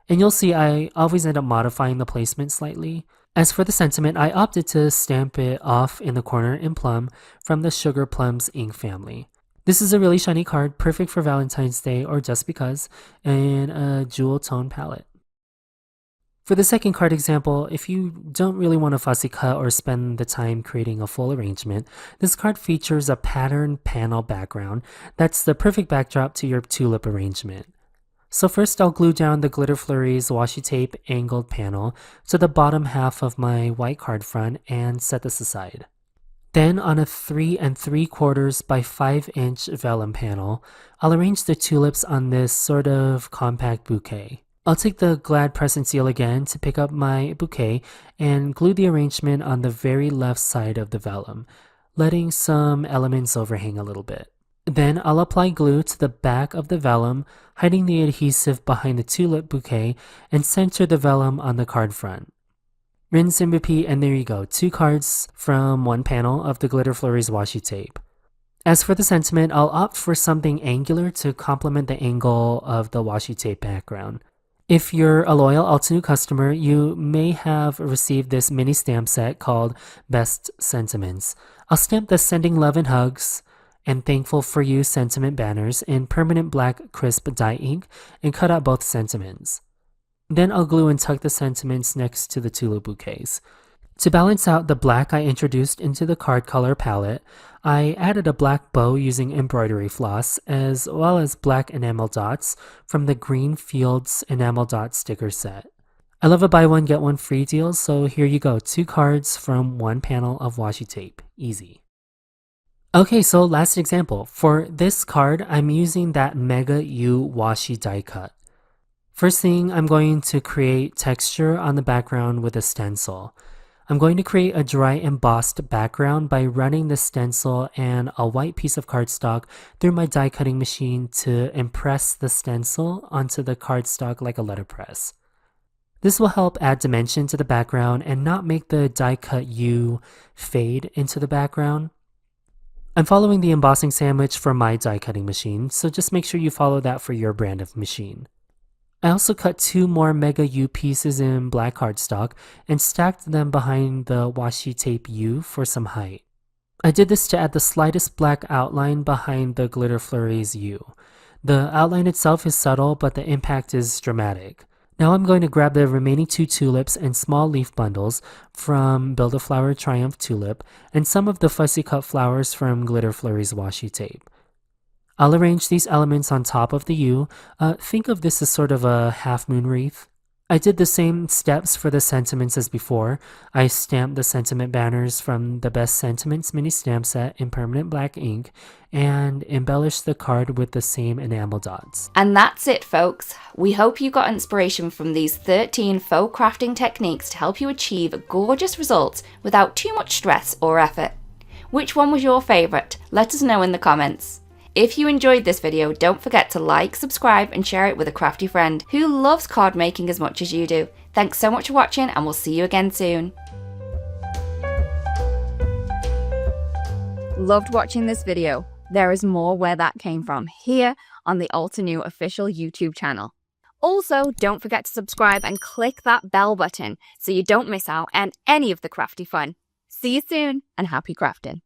And you'll see I always end up modifying the placement slightly. As for the sentiment, I opted to stamp it off in the corner in plum from the Sugar Plums ink family. This is a really shiny card, perfect for Valentine's Day or just because, in a jewel tone palette. For the second card example, if you don't really want a fussy cut or spend the time creating a full arrangement, this card features a patterned panel background that's the perfect backdrop to your tulip arrangement. So first I'll glue down the Glitter Flurries washi tape angled panel to the bottom half of my white card front and set this aside. Then on a 3 3/4 by 5-inch vellum panel, I'll arrange the tulips on this sort of compact bouquet. I'll take the Glad press and seal again to pick up my bouquet and glue the arrangement on the very left side of the vellum, letting some elements overhang a little bit. Then I'll apply glue to the back of the vellum, hiding the adhesive behind the tulip bouquet, and center the vellum on the card front. Rinse and repeat, and there you go, 2 cards from one panel of the Glitter Flurries washi tape. As for the sentiment, I'll opt for something angular to complement the angle of the washi tape background. If you're a loyal Altenew customer, you may have received this mini stamp set called Best Sentiments. I'll stamp the Sending Love and Hugs and Thankful for You sentiment banners in permanent black crisp dye ink and cut out both sentiments. Then I'll glue and tuck the sentiments next to the tulip bouquets. To balance out the black I introduced into the card color palette, I added a black bow using embroidery floss, as well as black enamel dots from the Green Fields enamel dot sticker set. I love a buy one get one free deal, so here you go, 2 cards from one panel of washi tape. Easy. Okay, so last example. For this card, I'm using that Mega U washi die cut. First thing, I'm going to create texture on the background with a stencil. I'm going to create a dry embossed background by running the stencil and a white piece of cardstock through my die cutting machine to impress the stencil onto the cardstock like a letterpress. This will help add dimension to the background and not make the die cut U fade into the background. I'm following the embossing sandwich for my die cutting machine, so just make sure you follow that for your brand of machine. I also cut 2 more Mega U pieces in black cardstock and stacked them behind the washi tape U for some height. I did this to add the slightest black outline behind the Glitter Flurries U. The outline itself is subtle, but the impact is dramatic. Now I'm going to grab the remaining 2 tulips and small leaf bundles from Build-A-Flower Triumph Tulip and some of the fussy cut flowers from Glitter Flurries washi tape. I'll arrange these elements on top of the U. Think of this as sort of a half-moon wreath. I did the same steps for the sentiments as before. I stamped the sentiment banners from the Best Sentiments mini stamp set in permanent black ink and embellished the card with the same enamel dots. And that's it, folks. We hope you got inspiration from these 13 faux crafting techniques to help you achieve gorgeous results without too much stress or effort. Which one was your favourite? Let us know in the comments. If you enjoyed this video, don't forget to like, subscribe and share it with a crafty friend who loves card making as much as you do. Thanks so much for watching and we'll see you again soon. Loved watching this video? There is more where that came from here on the Altenew official YouTube channel. Also, don't forget to subscribe and click that bell button so you don't miss out on any of the crafty fun. See you soon and happy crafting.